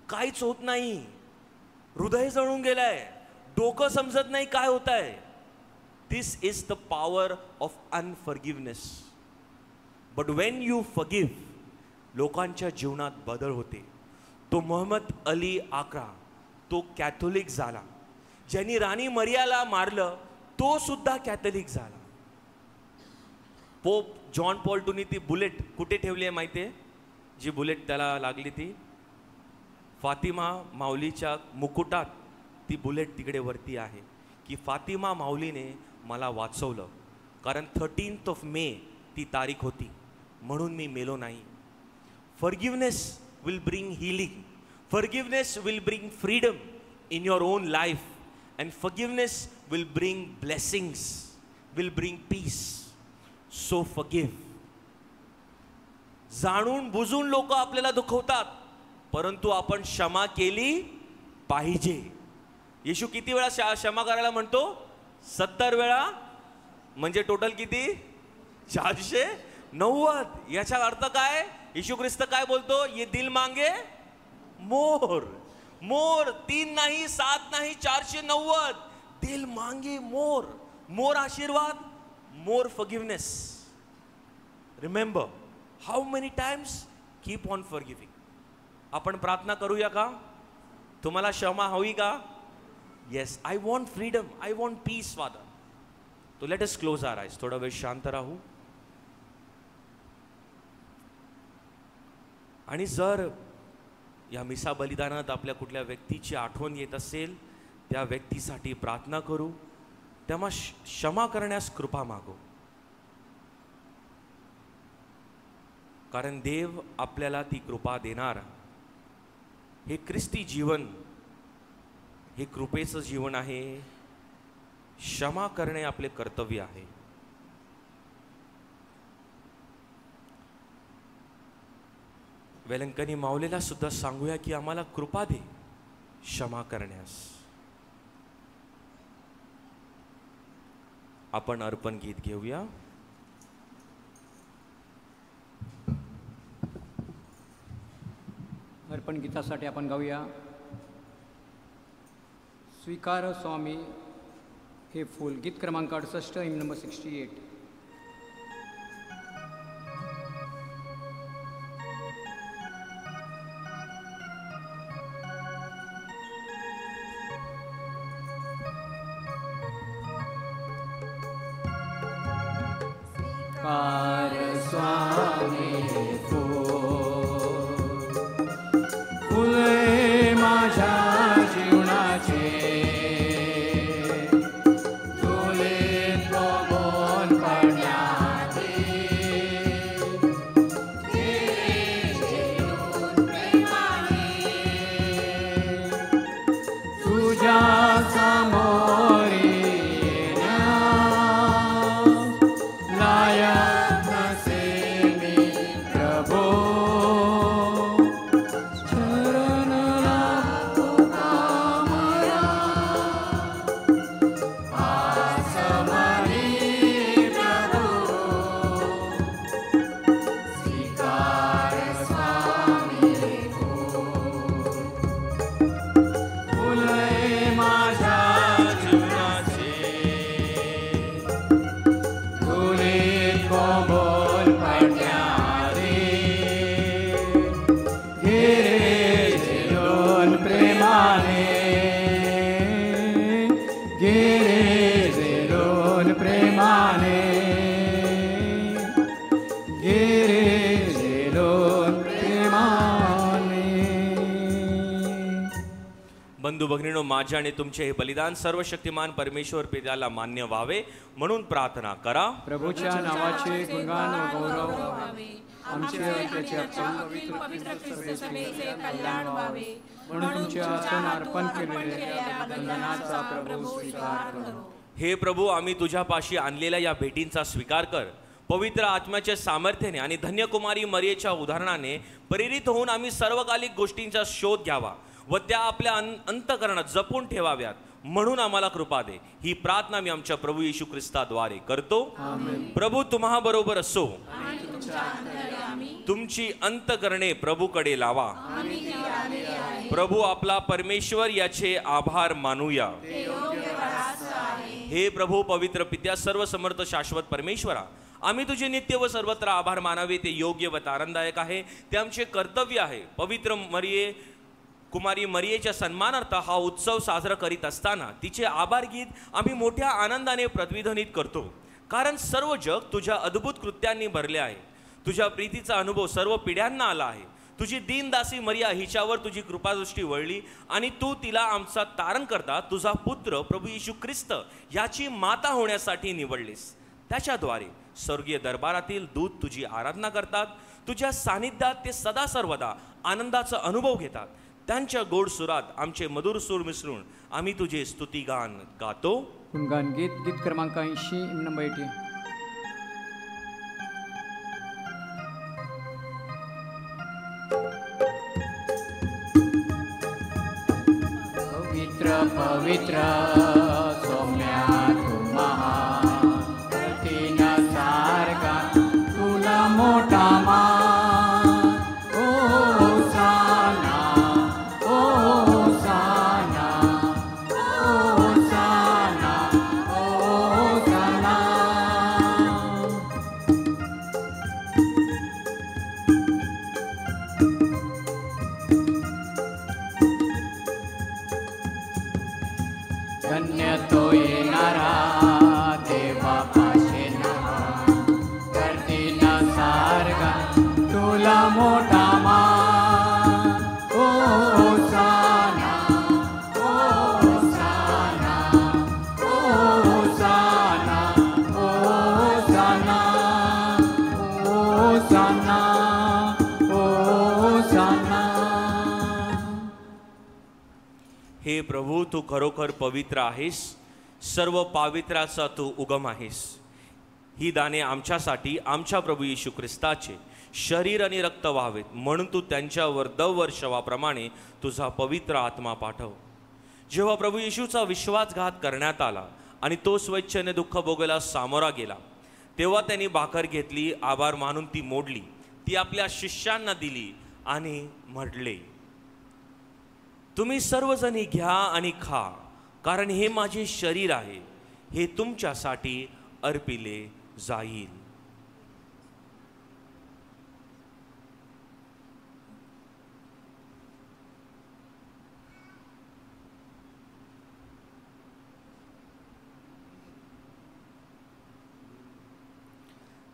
काहीच होत नाही, हृदय जळून गेलाय, डोकं समजत नाही काय होत आहे. This is the power of unforgiveness. But when you forgive, लोकांच्या जीवनात बदल होते. तो मोहम्मद अली आकरा, तो कॅथोलिक झाला. ज्यांनी राणी मरियाला मारलं तो सुद्धा कॅथोलिक झाला. पोप जॉन पॉल टूनी ती बुलेट कुठे ठेवली आहे माहिती आहे? जी बुलेट त्याला लागली ती फातिमा माऊलीच्या मुकुटात ती बुलेट तिकडे वरती आहे, की फातिमा माऊलीने मला वाचवलं. कारण 13th मे ती तारीख होती, म्हणून मी मेलो नाही. Forgiveness will bring healing, forgiveness will bring freedom in your own life, and forgiveness will bring blessings, will bring peace. So forgive. जाणून बुजून लोक आपल्याला दुखवतात, परंतु आपण क्षमा केली पाहिजे. येशू किती वेळा क्षमा करायला म्हणतो? 70 वेळा. म्हणजे टोटल किती? 490. याचा अर्थ काय? येशू ख्रिस्त काय बोलतो? ये दिल मांगे मोर. मोर 3 नाही, 7 नाही, 490. दिल मांगे मोर. मोर आशीर्वाद, more forgiveness. Remember, how many times? Keep on forgiving. आपण प्रार्थना करूया का? तुम्हाला क्षमा हवी का? Yes, I want freedom, I want peace father. तो let us close our eyes. थोडा वेळ शांत राहू. आणि जर या मिसा बलिदानात आपल्या कुठल्या व्यक्तीची आठवण येत असेल, त्या व्यक्तीसाठी प्रार्थना करू, तेव्हा क्षमा करण्यास कृपा मागू. कारण देव आपल्याला ती कृपा देणार. हे ख्रिस्ती जीवन, हे कृपेचं जीवन आहे. क्षमा करणे आपले कर्तव्य आहे. वेलंकनी माऊलीला सुद्धा सांगूया की आम्हाला कृपा दे क्षमा करण्यास. आपण अर्पण गीत घेऊया. अर्पण गीतासाठी आपण गाऊया, स्वीकार स्वामी हे फूल. गीत क्रमांक 68, हिम नंबर 68. स्वीकार स्वामी फूल, फूले बंधू भगिनीनो, माझे आणि तुमचे हे बलिदान सर्वशक्तिमान परमेश्वर पित्याला मान्य व्हावे म्हणून प्रार्थना करा. प्रभूच्या नावाचे गुणगान व गौरव आमचे त्याचे पवित्र ख्रिस्त सभेचे कल्याण व्हावे म्हणून तुमच्या हातून अर्पण केलेल्या बलिदानाचा प्रभू स्वीकार करो. हे प्रभू, आम्ही तुझ्यापाशी आणलेल्या या भेटींचा स्वीकार कर. पवित्र आत्म्याच्या सामर्थ्याने आणि धन्यकुमारी मरियेच्या उदाहरणाने प्रेरित होऊन आम्ही सर्वकालिक गोष्टींचा शोध घ्यावा व त्या आपल्या अंतःकरणात जपून ठेवाव्यात म्हणून आम्हाला कृपा दे. ही प्रार्थना मी आमच्या प्रभू येशू ख्रिस्ताद्वारे करतो. प्रभू तुम्हा बरोबर असो. तुमची अंतःकरणे प्रभूकडे लावा. प्रभू आपला परमेश्वर याचे आभार मानूया. हे प्रभू पवित्र पित्या, सर्व समर्थ शाश्वत परमेश्वरा, आम्ही तुझे नित्य व सर्वत्र आभार मानावे ते योग्य व आनंददायक आहे. ते आमचे कर्तव्य आहे. पवित्र कुमारी मरियेच्या सन्मानार्थ हा उत्सव साजरा करीत असताना तिचे आभार गीत आम्ही मोठ्या आनंदाने प्रतिध्वनित करतो, कारण सर्व जग तुझ्या अद्भुत कृत्यांनी भरले आहे. तुझ्या प्रीतीचा अनुभव सर्व पिढ्यांना आला आहे. तुझी दीनदासी मरिया हिच्यावर तुझी कृपादृष्टी वळली आणि तू तिला आमचा तारण करता तुझा पुत्र प्रभू येशू ख्रिस्त याची माता होण्यासाठी निवडलीस. त्याच्याद्वारे स्वर्गीय दरबारातील दूत तुझी आराधना करतात. तुझ्या सानिध्यात ते सदा सर्वदा आनंदाचा अनुभव घेतात. त्यांच्या गोड सुरात आमचे मधुर सूर मिसळून आम्ही तुझे स्तुतिगान गातो. गुणगान गीत क्रमांक 80 नंबर 80. पवित्र पवित्र सौम्या तू महान, प्रतिना सारखा तुला मोठा मान. ओसाना ओसाना ओसाना ओसाना. धन्य तो येणारा देवापाशी नावा, करतीना सारखा तुला मोठा मान. ओसाना ओसाना ओसाना ओसाना ओसाना ओसाना. हे प्रभू, तू खरोखर पवित्र आहेस. सर्व पावित्र्याचा तू उगम आहेस. ही दाने आमच्यासाठी आमच्या प्रभू येशू ख्रिस्ताचे शरीर आणि रक्त व्हावेत म्हणून तू त्यांच्यावर दरवर्षाप्रमाणे तुझा पवित्र आत्मा पाठव. जेव्हा प्रभू येशूचा विश्वासघात करण्यात आला आणि तो स्वेच्छेने दुःख भोगायला सामोरा गेला, तेव्हा त्यांनी भाकर घेतली, आभार मानून ती मोडली, ती आपल्या शिष्यांना दिली आणि म्हटले, तुम्ही सर्वजणी घ्या आणि खा, कारण हे माझे शरीर आहे, हे तुमच्यासाठी अर्पिले जाईल.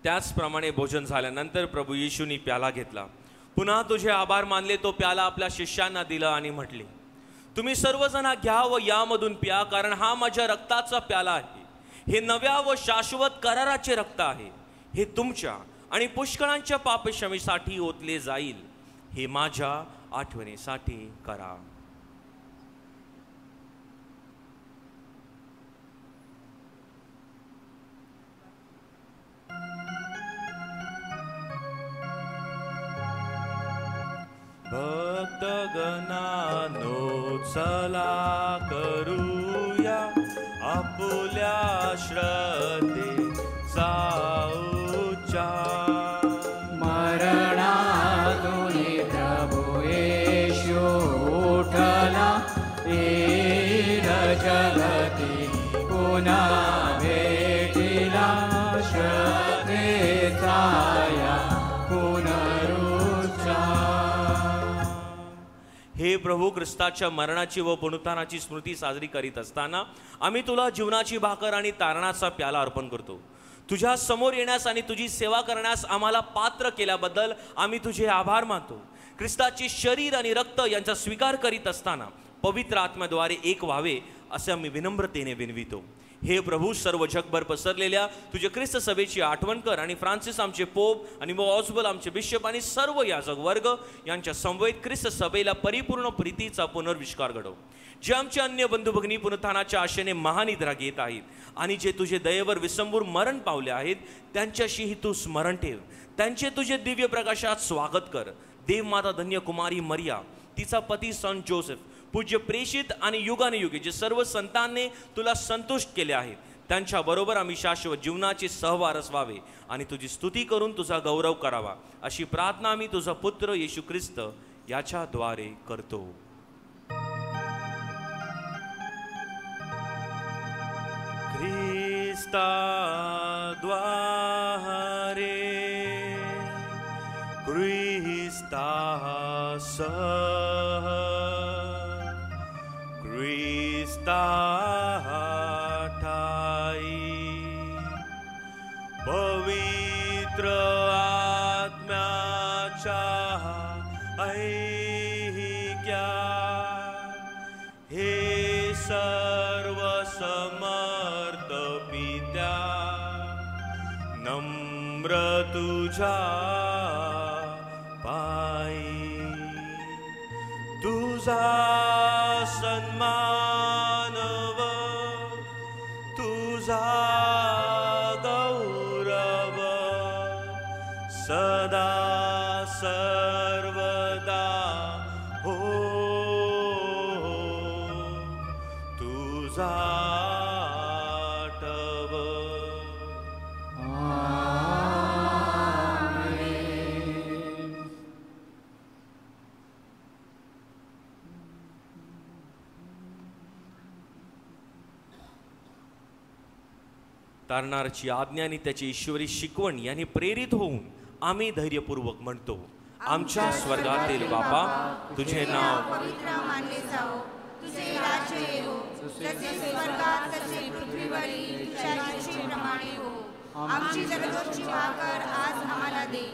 त्याचप्रमाणे भोजन झाल्यानंतर प्रभू येशूंनी प्याला घेतला, पुन्हा तुझे आभार मानले, तो प्याला आपल्या शिष्यांना दिला आणि म्हटले, तुम्ही सर्वजण घ्या व यामधून प्या, कारण हा माझ्या रक्ताचा प्याला आहे. हे नव्या व शाश्वत कराराचे रक्त आहे. हे तुमच्या आणि पुष्कळांच्या पापक्षमेसाठी ओतले जाईल. हे माझ्या आठवणीसाठी करा. भक्तगणानो चला करूया आपुल्या श्रद्धेचा उच्चार. मरणातून प्रभू येशू उठला, येईल जगती पुन्हा भेटीला, श्रद्धेचा या पुनरुच्चार. हे प्रभू, ख्रिस्ताच्या मरणाची व पुनरुत्थानाची स्मृती साजरी करीत असताना आम्ही तुला जीवनाची भाकर आणि तारणाचा प्याला अर्पण करतो. तुझ्या समोर येण्यास आणि तुझी सेवा करण्यास आम्हाला पात्र केल्याबद्दल आम्ही तुझे आभार मानतो. ख्रिस्ताचे शरीर आणि रक्त यांचा स्वीकार करीत असताना पवित्र आत्म्याद्वारे एक व्हावे असे आम्ही विनम्रतेने विनवितो. हे प्रभू, सर्व जगभर पसरलेल्या तुझ्या ख्रिस्त सभेची आठवण कर आणि फ्रान्सिस आमचे पोप आणि ऑस्बल आमचे बिशप आणि सर्व याजक वर्ग यांच्या समवेत ख्रिस्त सभेला परिपूर्ण प्रीतीचा पुनर्विष्कार घडव. जे आमचे अन्य बंधू भगिनी पुनरुत्थानाच्या आशेने महानिद्रा घेत आहेत आणि जे तुझे दयेवर विसंबूर मरण पावले आहेत त्यांच्याशीही तू स्मरण ठेव. त्यांचे तुझे दिव्य प्रकाशात स्वागत कर. देवमाता धन्य कुमारी मरिया, तिचा पती संत जोसेफ, पूज्य प्रेषित आणि युगानुयुगे जे सर्व संतांनी तुला संतुष्ट केले आहेत त्यांच्या बरोबर आम्ही शाश्वत जीवनाचे सहवारस व्हावे आणि तुझी स्तुती करून तुझा गौरव करावा अशी प्रार्थना आम्ही तुझा पुत्र येशू ख्रिस्त याच्याद्वारे करतो. ख्रिस्ता द्वारे ख्रिस्ता सह ख्रिस्ता ठाई पवित्र आत्म्याच्या ऐक्या हे सर्व समर्थ पित्या नम्र तुझा पायी तुझा सन्मान व तुझा गौरव सदा सर्वदा हो तुझा आठव. तारणारची आज्ञा आणि त्याची ईश्वरी शिकवण यांनी प्रेरित होऊन आम्ही धैर्यपूर्वक म्हणतो, आमच्या स्वर्गातील बापा, तुझे नाव पवित्र मानले जाओ, तुझे राज्य येवो, जसे स्वर्गात तसे पृथ्वीवरील तुझ्या इच्छेप्रमाणे हो. आमची दररोजची भाकर आज आम्हाला दे,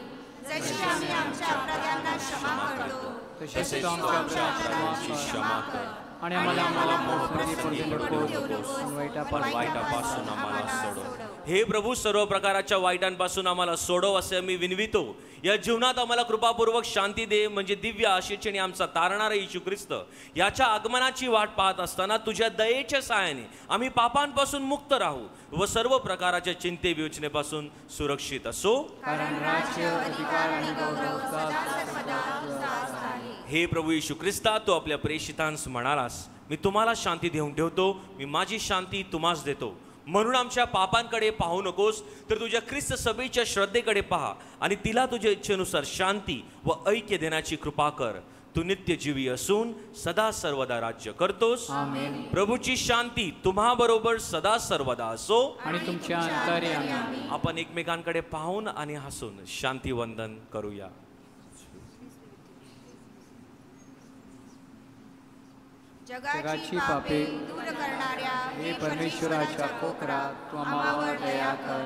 जशी आम्ही आमच्या अपराध्यांना क्षमा करतो तसेच आमच्या अपराधांची क्षमा कर आणि आम्हाला मोहमध्ये पडू नकोस, वाईटापासून आम्हाला सोडव. हे प्रभू, सर्व प्रकारच्या वाईटांपासून आम्हाला सोडव असे आम्ही विनवितो. या जीवनात आम्हाला कृपापूर्वक शांती दे, म्हणजे दिव्य आशेचे आणि आमचा तारणारा येशू ख्रिस्त याच्या आगमनाची वाट पाहत असताना तुझ्या दयेच्या सहाय्याने आम्ही पापांपासून मुक्त राहू व सर्व प्रकारच्या चिंते विवेचनेपासून सुरक्षित असो. कारण राज्य, अधिकार आणि गौरव सदा सर्वदा तुझाच आहे. हे प्रभू येशू ख्रिस्ता, तू आपल्या प्रेषितांस म्हणालास, मी तुम्हाला शांती देऊन ठेवतो, मी माझी शांती तुम्हास देतो. म्हणून आमच्या पापांकडे पाहू नकोस, तर तुझ्या ख्रिस्त सभेच्या श्रद्धेकडे पहा आणि तिला तुझ्या इच्छेनुसार शांती व ऐक्य देण्याची कृपा कर. तू नित्यजीवी असून सदा सर्वदा राज्य करतोस. आमेन. प्रभूची शांती तुम्हा बरोबर सदा सर्वदा असो आणि तुमच्या अंतर्यामी. आपण एकमेकांकडे पाहून आणि हसून शांती वंदन करूया. जगाची पापे दूर करणाऱ्या हे परमेश्वराच्या कोकरा, तू आम्हावर दया कर.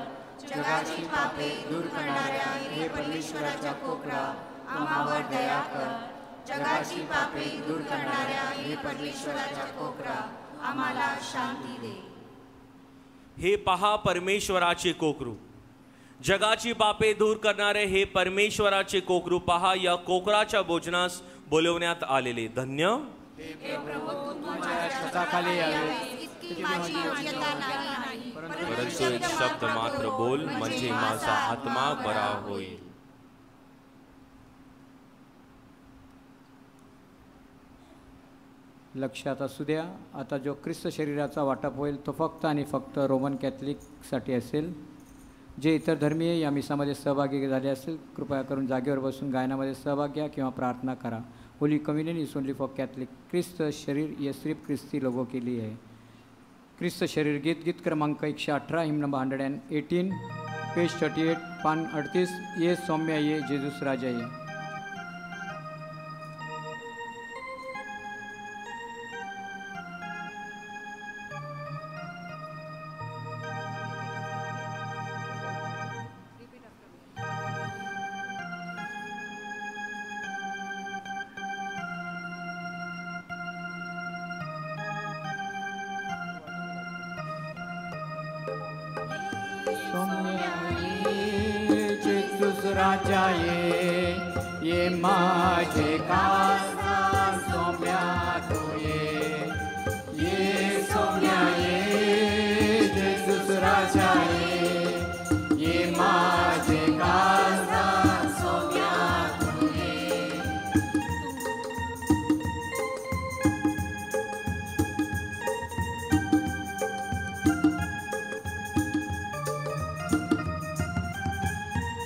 जगाची पापे दूर करणाऱ्या हे परमेश्वराच्या कोकरा, आम्हावर दया कर. जगाची पापे दूर करणाऱ्या हे परमेश्वराच्या कोकरा, आम्हाला शांती दे. हे पहा परमेश्वराचे कोकरू, जगाची पापे दूर करणारे हे परमेश्वराचे कोकरू पहा, या कोकराच्या भोजनास बोलवण्यात आलेले धन्य. छताखाली यावे, इतकी माझी योग्यता नाही, परंतु एक शब्द मात्र बोल, म्हणजे माझा आत्मा बरा होईल. लक्षात असू द्या, आता जो ख्रिस्त शरीराचा वाटप होईल तो फक्त आणि फक्त रोमन कॅथलिकसाठी असेल. जे इतर धर्मीय या मिसामध्ये सहभागी झाले असेल, कृपया करून जागेवर बसून गायनामध्ये सहभाग घ्या किंवा प्रार्थना करा. Holy communion is only for Catholic. ख्रिस्त शरीर ये सिर्फ ख्रिस्ती लोगों के लिए है. ख्रिस्त शरीर गीत क्रमांक 118, हिम नंबर 118, पेज 38, पान 38. ये सौम्य ये जेजूस राजा ये. सौम्या जेजूस राजा ये माझे काळजात सौम्या तू ये सौम्या ये जेजूस राजा ये माझे काळजात सौम्या तू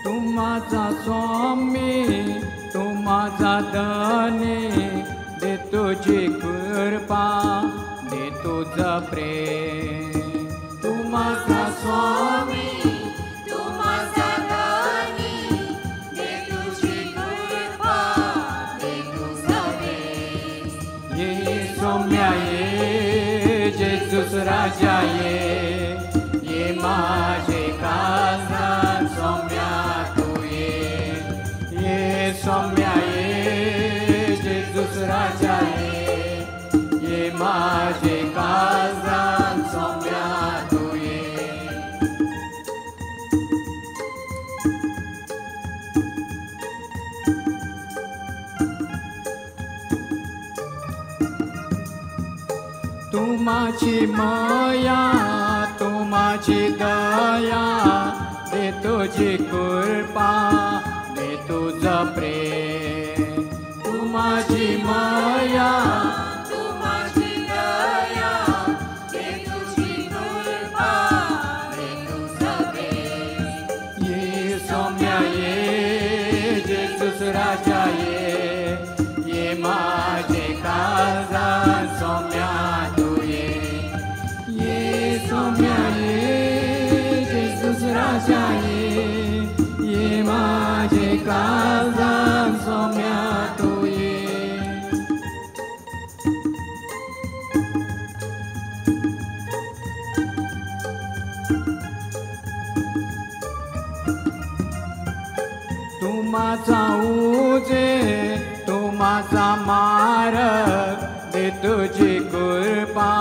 तू माझा स्वामी तू माझा धने दे तुझी कृपा दे तुझं प्रेम तू माझा स्वामी तू माझा धनी, दे तुझी कृपा, दे तुझं प्रेम. ये सौम्या ये जेजूस राजा ये माझे काळजात सौम्या तू ये सौम्या ये जेजूस राजा ये माझे काळजात सौम्या तू तू माझी माया तू माझी दया दे तुझी कृपा दे तुझं प्रेम तू माझी माया तू माझी दया, दे तुझी कृपा, दे तुझं प्रेम. ये सौम्या ये जेजूस राजा ये माझे काळजात सौम्या तू ये सौम्या ये जेजूस राजा ये माझे काळजात सौम्या तू तू माझा उजे तू माझा मार्ग दे तुझी कृपा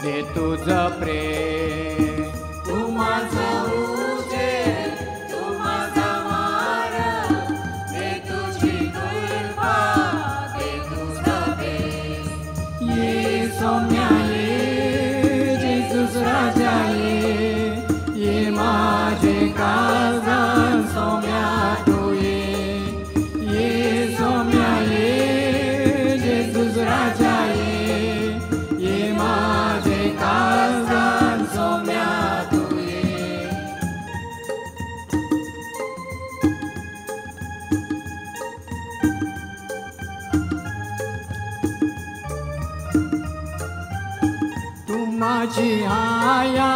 दे तुझं प्रेम तू माझा उजे, तू माझा मार्ग, दे तुझी कृपा, दे तुझं प्रेम. ये सौम्या ये जेजूस राजा ये माझे काळजात सौम्या तू ये सौम्या ये जेजूस राजा ये माझे काळजात सौम्या तू तू माझी आया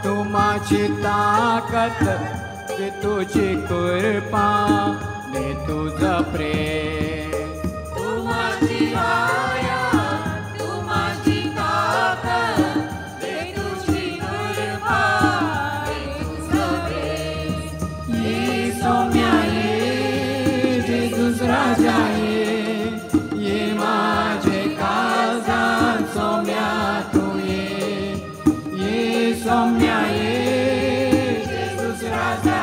तू माझी ताकद दे तुझी कृपा दे तुझं प्रेम तू माझी आया, तू माझी ताकद, दे तुझी कृपा, दे तुझं प्रेम. ये सौम्या ये जेजूस राजा ये माझे काळजात सौम्या तू ये सौम्या ये जेजूस राजा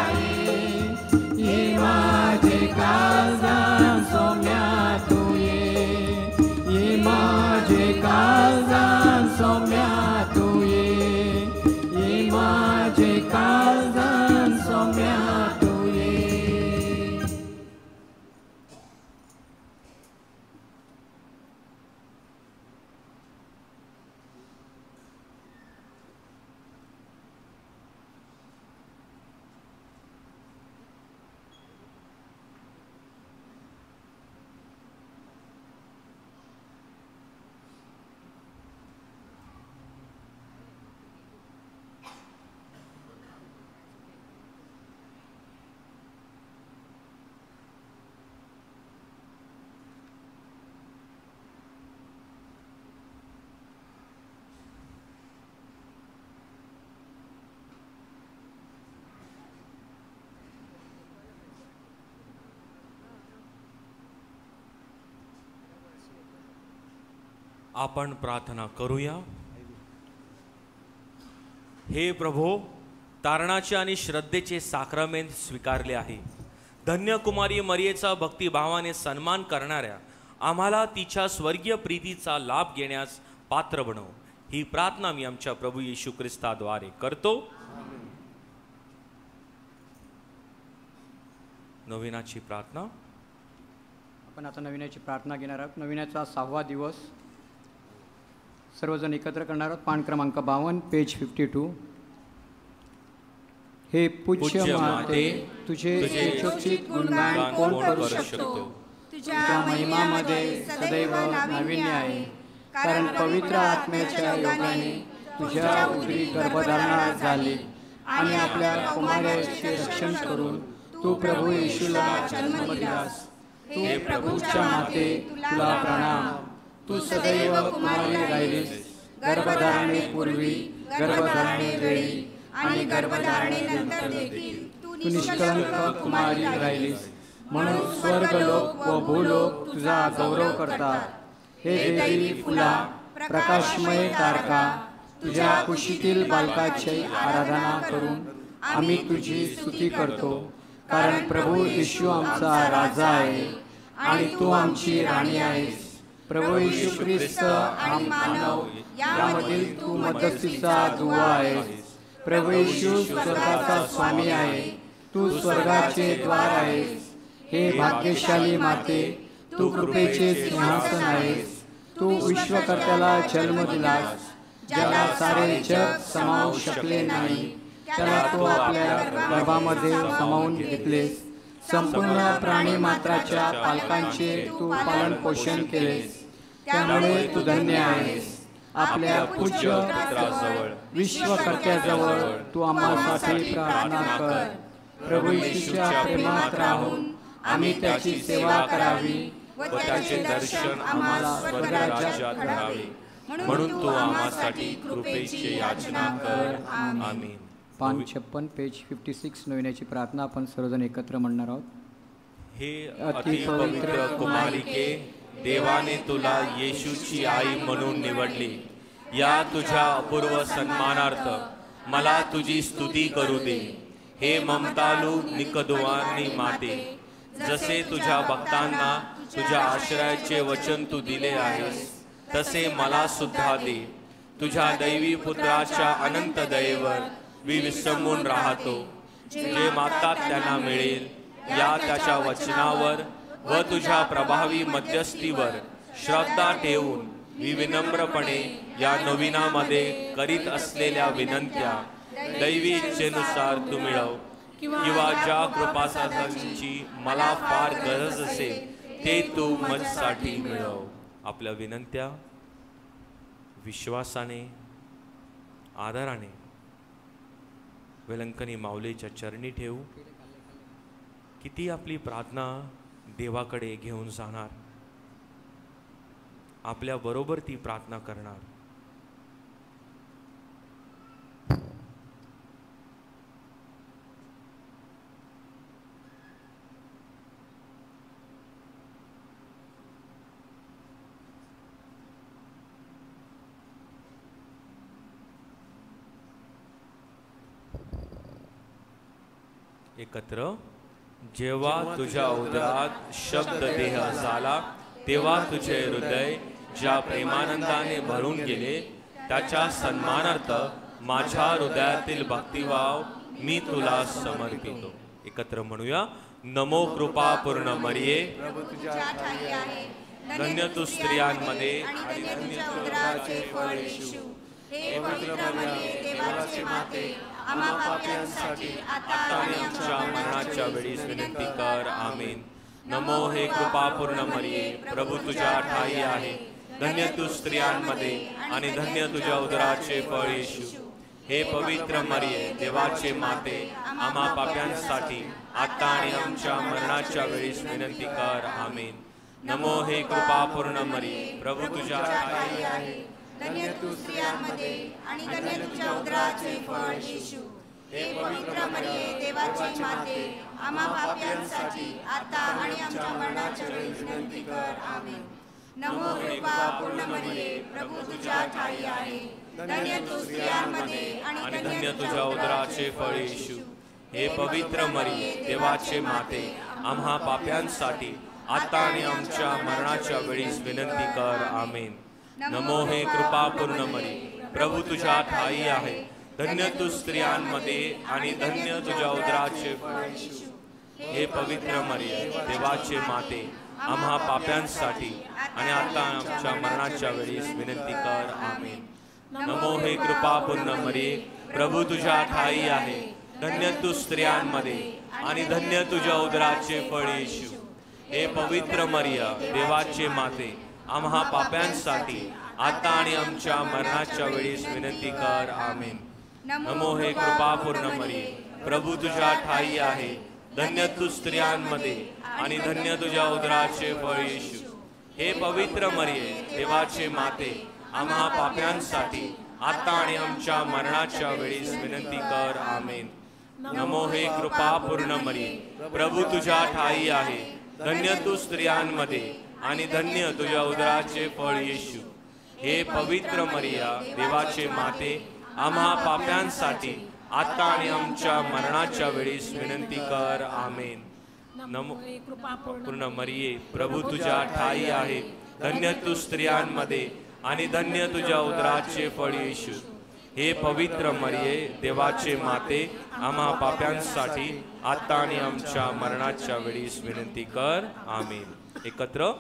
ये माझे काळजात सौम्या तू ये माझे काळजात सौम्या तू ये माझे काळजात सौम्या तू आपण प्रार्थना करूया. हे प्रभो, तारणाचे आणि श्रद्धेचे साक्रमेंट स्वीकारले आहे. धन्य कुमारी मरियेचा भक्तिभावाने सन्मान करणाऱ्या आम्हाला तिच्या स्वर्गीय प्रीतीचा लाभ घेण्यास पात्र बनव. ही प्रार्थना मी आमच्या प्रभू येशू ख्रिस्ताद्वारे करतो. नवीनाची प्रार्थना. आपण आता नवीनाची प्रार्थना घेणार आहोत. नवीनाचा 6वा दिवस सर्वजण एकत्र करणार आहोत. पान क्रमांक 52, पेज 52. हे पूज्य माते, तुझे यशोचित गुणगान कोण करू शकतो? तुझ्या महिमामध्ये सदैव नाविन्य आहे, कारण पवित्र आत्म्याच्या योगाने तुझ्या उदरी गर्भधारणा झाली आणि आपल्या कुमाराचे रक्षण करून तू प्रभू येशूला जन्म दिलास. हे प्रभूच्या माते, तुला प्रणाम. तू सदैव कुमारी राहिलीस, गर्भधारणेपूर्वी, गर्भधारणेवेळी आणि गर्भधारणेनंतर देखील तू निष्कलंक कुमारी राहिलीस. म्हणून स्वर्गलोक व भूलोक तुझा गौरव करतात. हे देवी फुला, प्रकाशमय तारका, तुझ्या कुशीतील बालकाची आराधना करून आम्ही तुझी स्तुती करतो, कारण प्रभू येशू आमचा राजा आहे आणि तू आमची राणी आहेस. प्रभू येशू ख्रिस्त आणि मानव यामधील तू मध्यस्थीचा दुवा आहेस. प्रभू येशू स्वर्गाचा स्वामी आहे, तू स्वर्गाचे द्वार आहेस. हे भाग्यशाली माते, तू कृपेचे सिंहासन आहेस. तू विश्वकर्त्याला जन्म दिलास, ज्याला सारे जग समावू शकले नाही, त्याला तू आपल्या गर्भामध्ये सामावून घेतलेस. संपूर्ण प्राणी मात्राच्या पालकांचे तू पालन पोषण केलेस, त्यामुळे तू धन्य आहेस. आपल्या पूज्य पुत्राजवळ, विश्वकर्त्याजवळ तू आम्हासाठी प्रार्थना कर. प्रभू येशूच्या प्रेमात राहून आम्ही त्याची सेवा करावी व त्याचे दर्शन आम्हाला स्वर्गराज्यात घडावे, म्हणून तू आम्हासाठी कृपेची याचना कर. आमीन. पान 56, पेज 56. नवीनाची प्रार्थना आपण सर्वजण एकत्र म्हणणार आहोत. हे अतिपवित्र कुमारिके, देवाने तुला येशूची आई म्हणून निवडली. या तुझ्या अपूर्व सन्मानार्थ मला तुझी स्तुती करू दे. हे ममतालू निकदुवानी माते, जसे तुझ्या भक्तांना तुझ्या आश्रयाचे वचन तू दिले आहेस, तसे मला सुद्धा दे. तुझ्या दैवी पुत्राच्या अनंत दयेवर मी विसंबून राहतो. जे मागतात त्यांना मिळेल या त्याच्या वचनावर व तुझ्या प्रभावी मध्यस्थीवर श्रद्धा ठेवून मी विनम्रपणे या नवीनामध्ये करीत असलेल्या विनंत्या दैवी इच्छेनुसार तू मिळव, किंवा ज्या कृपासाधनांची मला फार गरज असेल ते तू माझ्यासाठी मिळव. आपल्या विनंत्या विश्वासाने, आदराने वेलंकनी माऊलीच्या चरणी ठेवू. किती आपली प्रार्थना देवाकडे घेऊन जाणार, आपल्या बरोबर ती प्रार्थना करणार. एकत्र. जेव्हा तुझ्या उदरात शब्द देह झाला, तेव्हा तुझे हृदय ज्या प्रेमानंदाने भरून गेले, त्याच्या सन्मानार्थ माझ्या हृदयातील भक्तिभाव मी तुला समर्पितो. एकत्र म्हणूया. नमो कृपा पूर्ण मरिये, धन्य तू स्त्रियांमध्ये आणि धन्य उदराचे फळ येशू. हे पवित्र मरिये, देवाची माते, आम्हा पाप्यांसाठी आता आणि आमच्या मरणाच्या वेळी विनंती कर. आमीन. नमो हे कृपापूर्ण मरिये, प्रभू तुझ्या ठाई आहे. धन्य तू स्त्रियांमध्ये आणि धन्य तुझ्या उदराचे फळ येशू. हे पवित्र मरिये, देवाचे माते, आम्हा पाप्यांसाठी आता आणि आमच्या मरणाच्या वेळी विनंती कर. आमीन. नमो हे कृपापूर्ण मरिये, प्रभू तुझ्या ठाई आहे. धन्य तू स्त्रियांमध्ये आणि धन्य तुझ्या उदराचे फळ येशू. हे पवित्र मरिये, देवाची माते, आम्हा पाप्यांसाठी आता आणि आमच्या मरणाच्या वेळी विनंती कर. आमीन. नमो कृपा पूर्ण मरिये, प्रभू तुझ्या ठाई आहे. धन्य तू स्त्रियांमध्ये आणि धन्य तुझ्या उदराचे फळ येशू. हे पवित्र मरिये देवाचे माते, आम्हा पाप्यांसाठी आता आणि आमच्या मरणाच्या वेळीस विनंती कर. आमेन. नमो हे कृपापूर्ण मरिये, प्रभू तुझ्या ठाई आहे. धन्य तू स्त्रियांमध्ये आणि धन्य तुझ्या उदराचे फळ येशू. हे पवित्र मरिये देवाचे माते, आम्हा पाप्यांसाठी आणि आता आमच्या मरणाच्या वेळीस विनंती कर. आमेन. नमो हे कृपापूर्ण मरिये, प्रभू तुझ्या ठाई आहे. धन्य तू स्त्रियांमध्ये आणि धन्य तुझ्या उदराचे फळ येशू. हे पवित्र मरिया देवाचे माते, आम्हा पाप्यांसाठी आता आणि आमच्या मरणाच्या वेळीस विनंती कर. आमेन. नमो हे कृपापूर्ण मरिये, प्रभू तुझ्या ठाई आहे. धन्य तू स्त्रियांमध्ये आणि धन्य तुझ्या उदराचे फळ येशू. हे पवित्र मरिये देवाचे माते, आम्हा पाप्यांसाठी आता आणि आमच्या मरणाच्या वेळीस विनंती कर. आमेन. नमो हे कृपापूर्ण मरिये, प्रभू तुझ्या ठाई आहे. धन्य तू स्त्रियांमध्ये आणि धन्य तुझ्या उदराचे फळ येशू. हे पवित्र मरिया देवाचे माते, आम्हा पाप्यांसाठी आता आणि आमच्या मरणाच्या वेळीस विनंती कर. आमेन. नमो पूर्ण मरिये, प्रभू तुझ्या ठाई आहे. धन्य तू स्त्रियांमध्ये आणि धन्य तुझ्या उदराचे फळ येशू. हे पवित्र मरिये देवाचे माते, आम्हा पाप्यांसाठी आता आणि आमच्या मरणाच्या वेळीस विनंती कर. आमेन. एकत्र.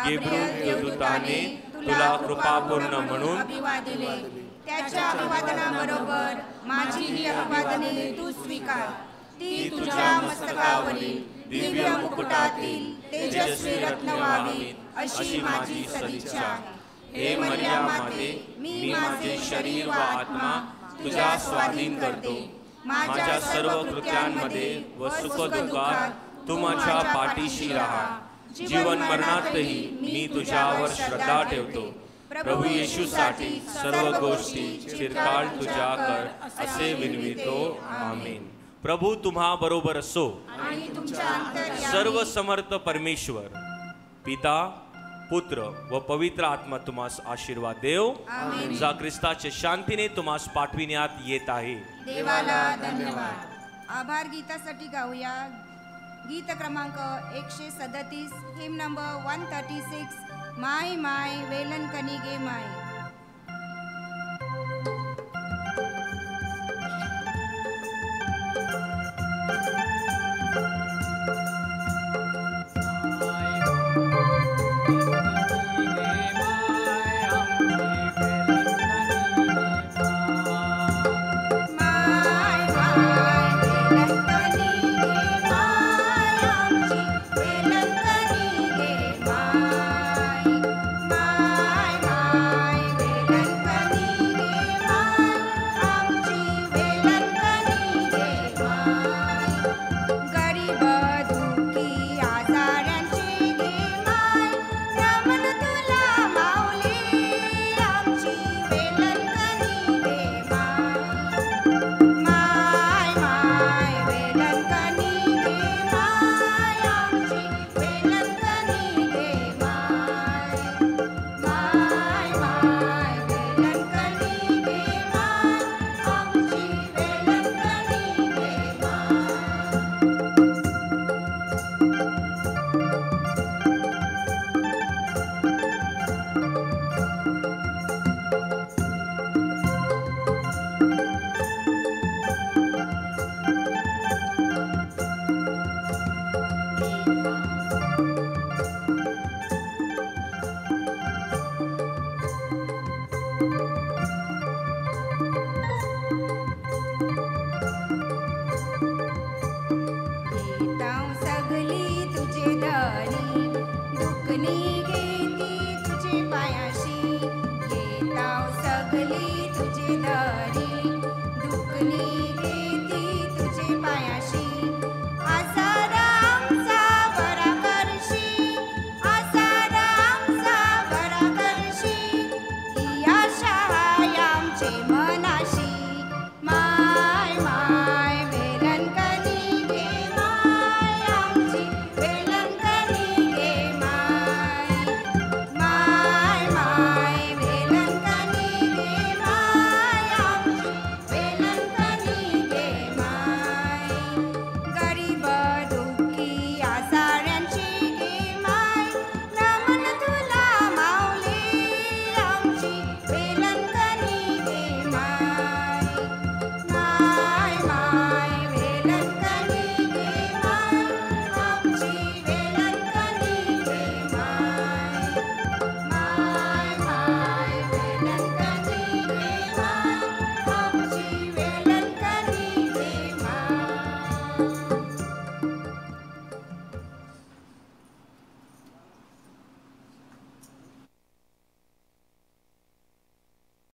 गेब्रिएल देवदूताने तुला कृपापूर्ण म्हणून अभिवादिले. त्याच्या अभिवादनाबरोबर माझी ही अभिवादने तू स्वीकार. ती तुझ्या मस्तकावरील दिव्य मुकुटातील तेजस्वी रत्न व्हावी अशी माझी सदिच्छा आहे. हे मरिया माते, मी माझे शरीर व आत्मा तुझ्या स्वाधीन करतो. माझ्या सर्व कृत्यांमध्ये व सुखदुःखात तू माझ्या पाठीशी राहा. जीवन मरणातही मी तुझ्यावर श्रद्धा ठेवतो. प्रभू येशूसाठी सर्व गोष्टी चिरकाळ तुझ्या कर असे विनवितो. आमेन. प्रभू तुम्हा बरोबर असो. आणि तुमच्या अंतर्यामी सर्व समर्थ परमेश्वर पिता, पुत्र व पवित्र आत्मा तुम्हास आशीर्वाद देव. आमेन. जा ख्रिस्ताच्या शांतीने तुम्हास पाठविण्यात येत आहे. देवाला धन्यवाद. आभार गीतासाठी गाऊया गीत क्रमांक 137, हिम नंबर 136. माय माय वेलन कनी गे माय.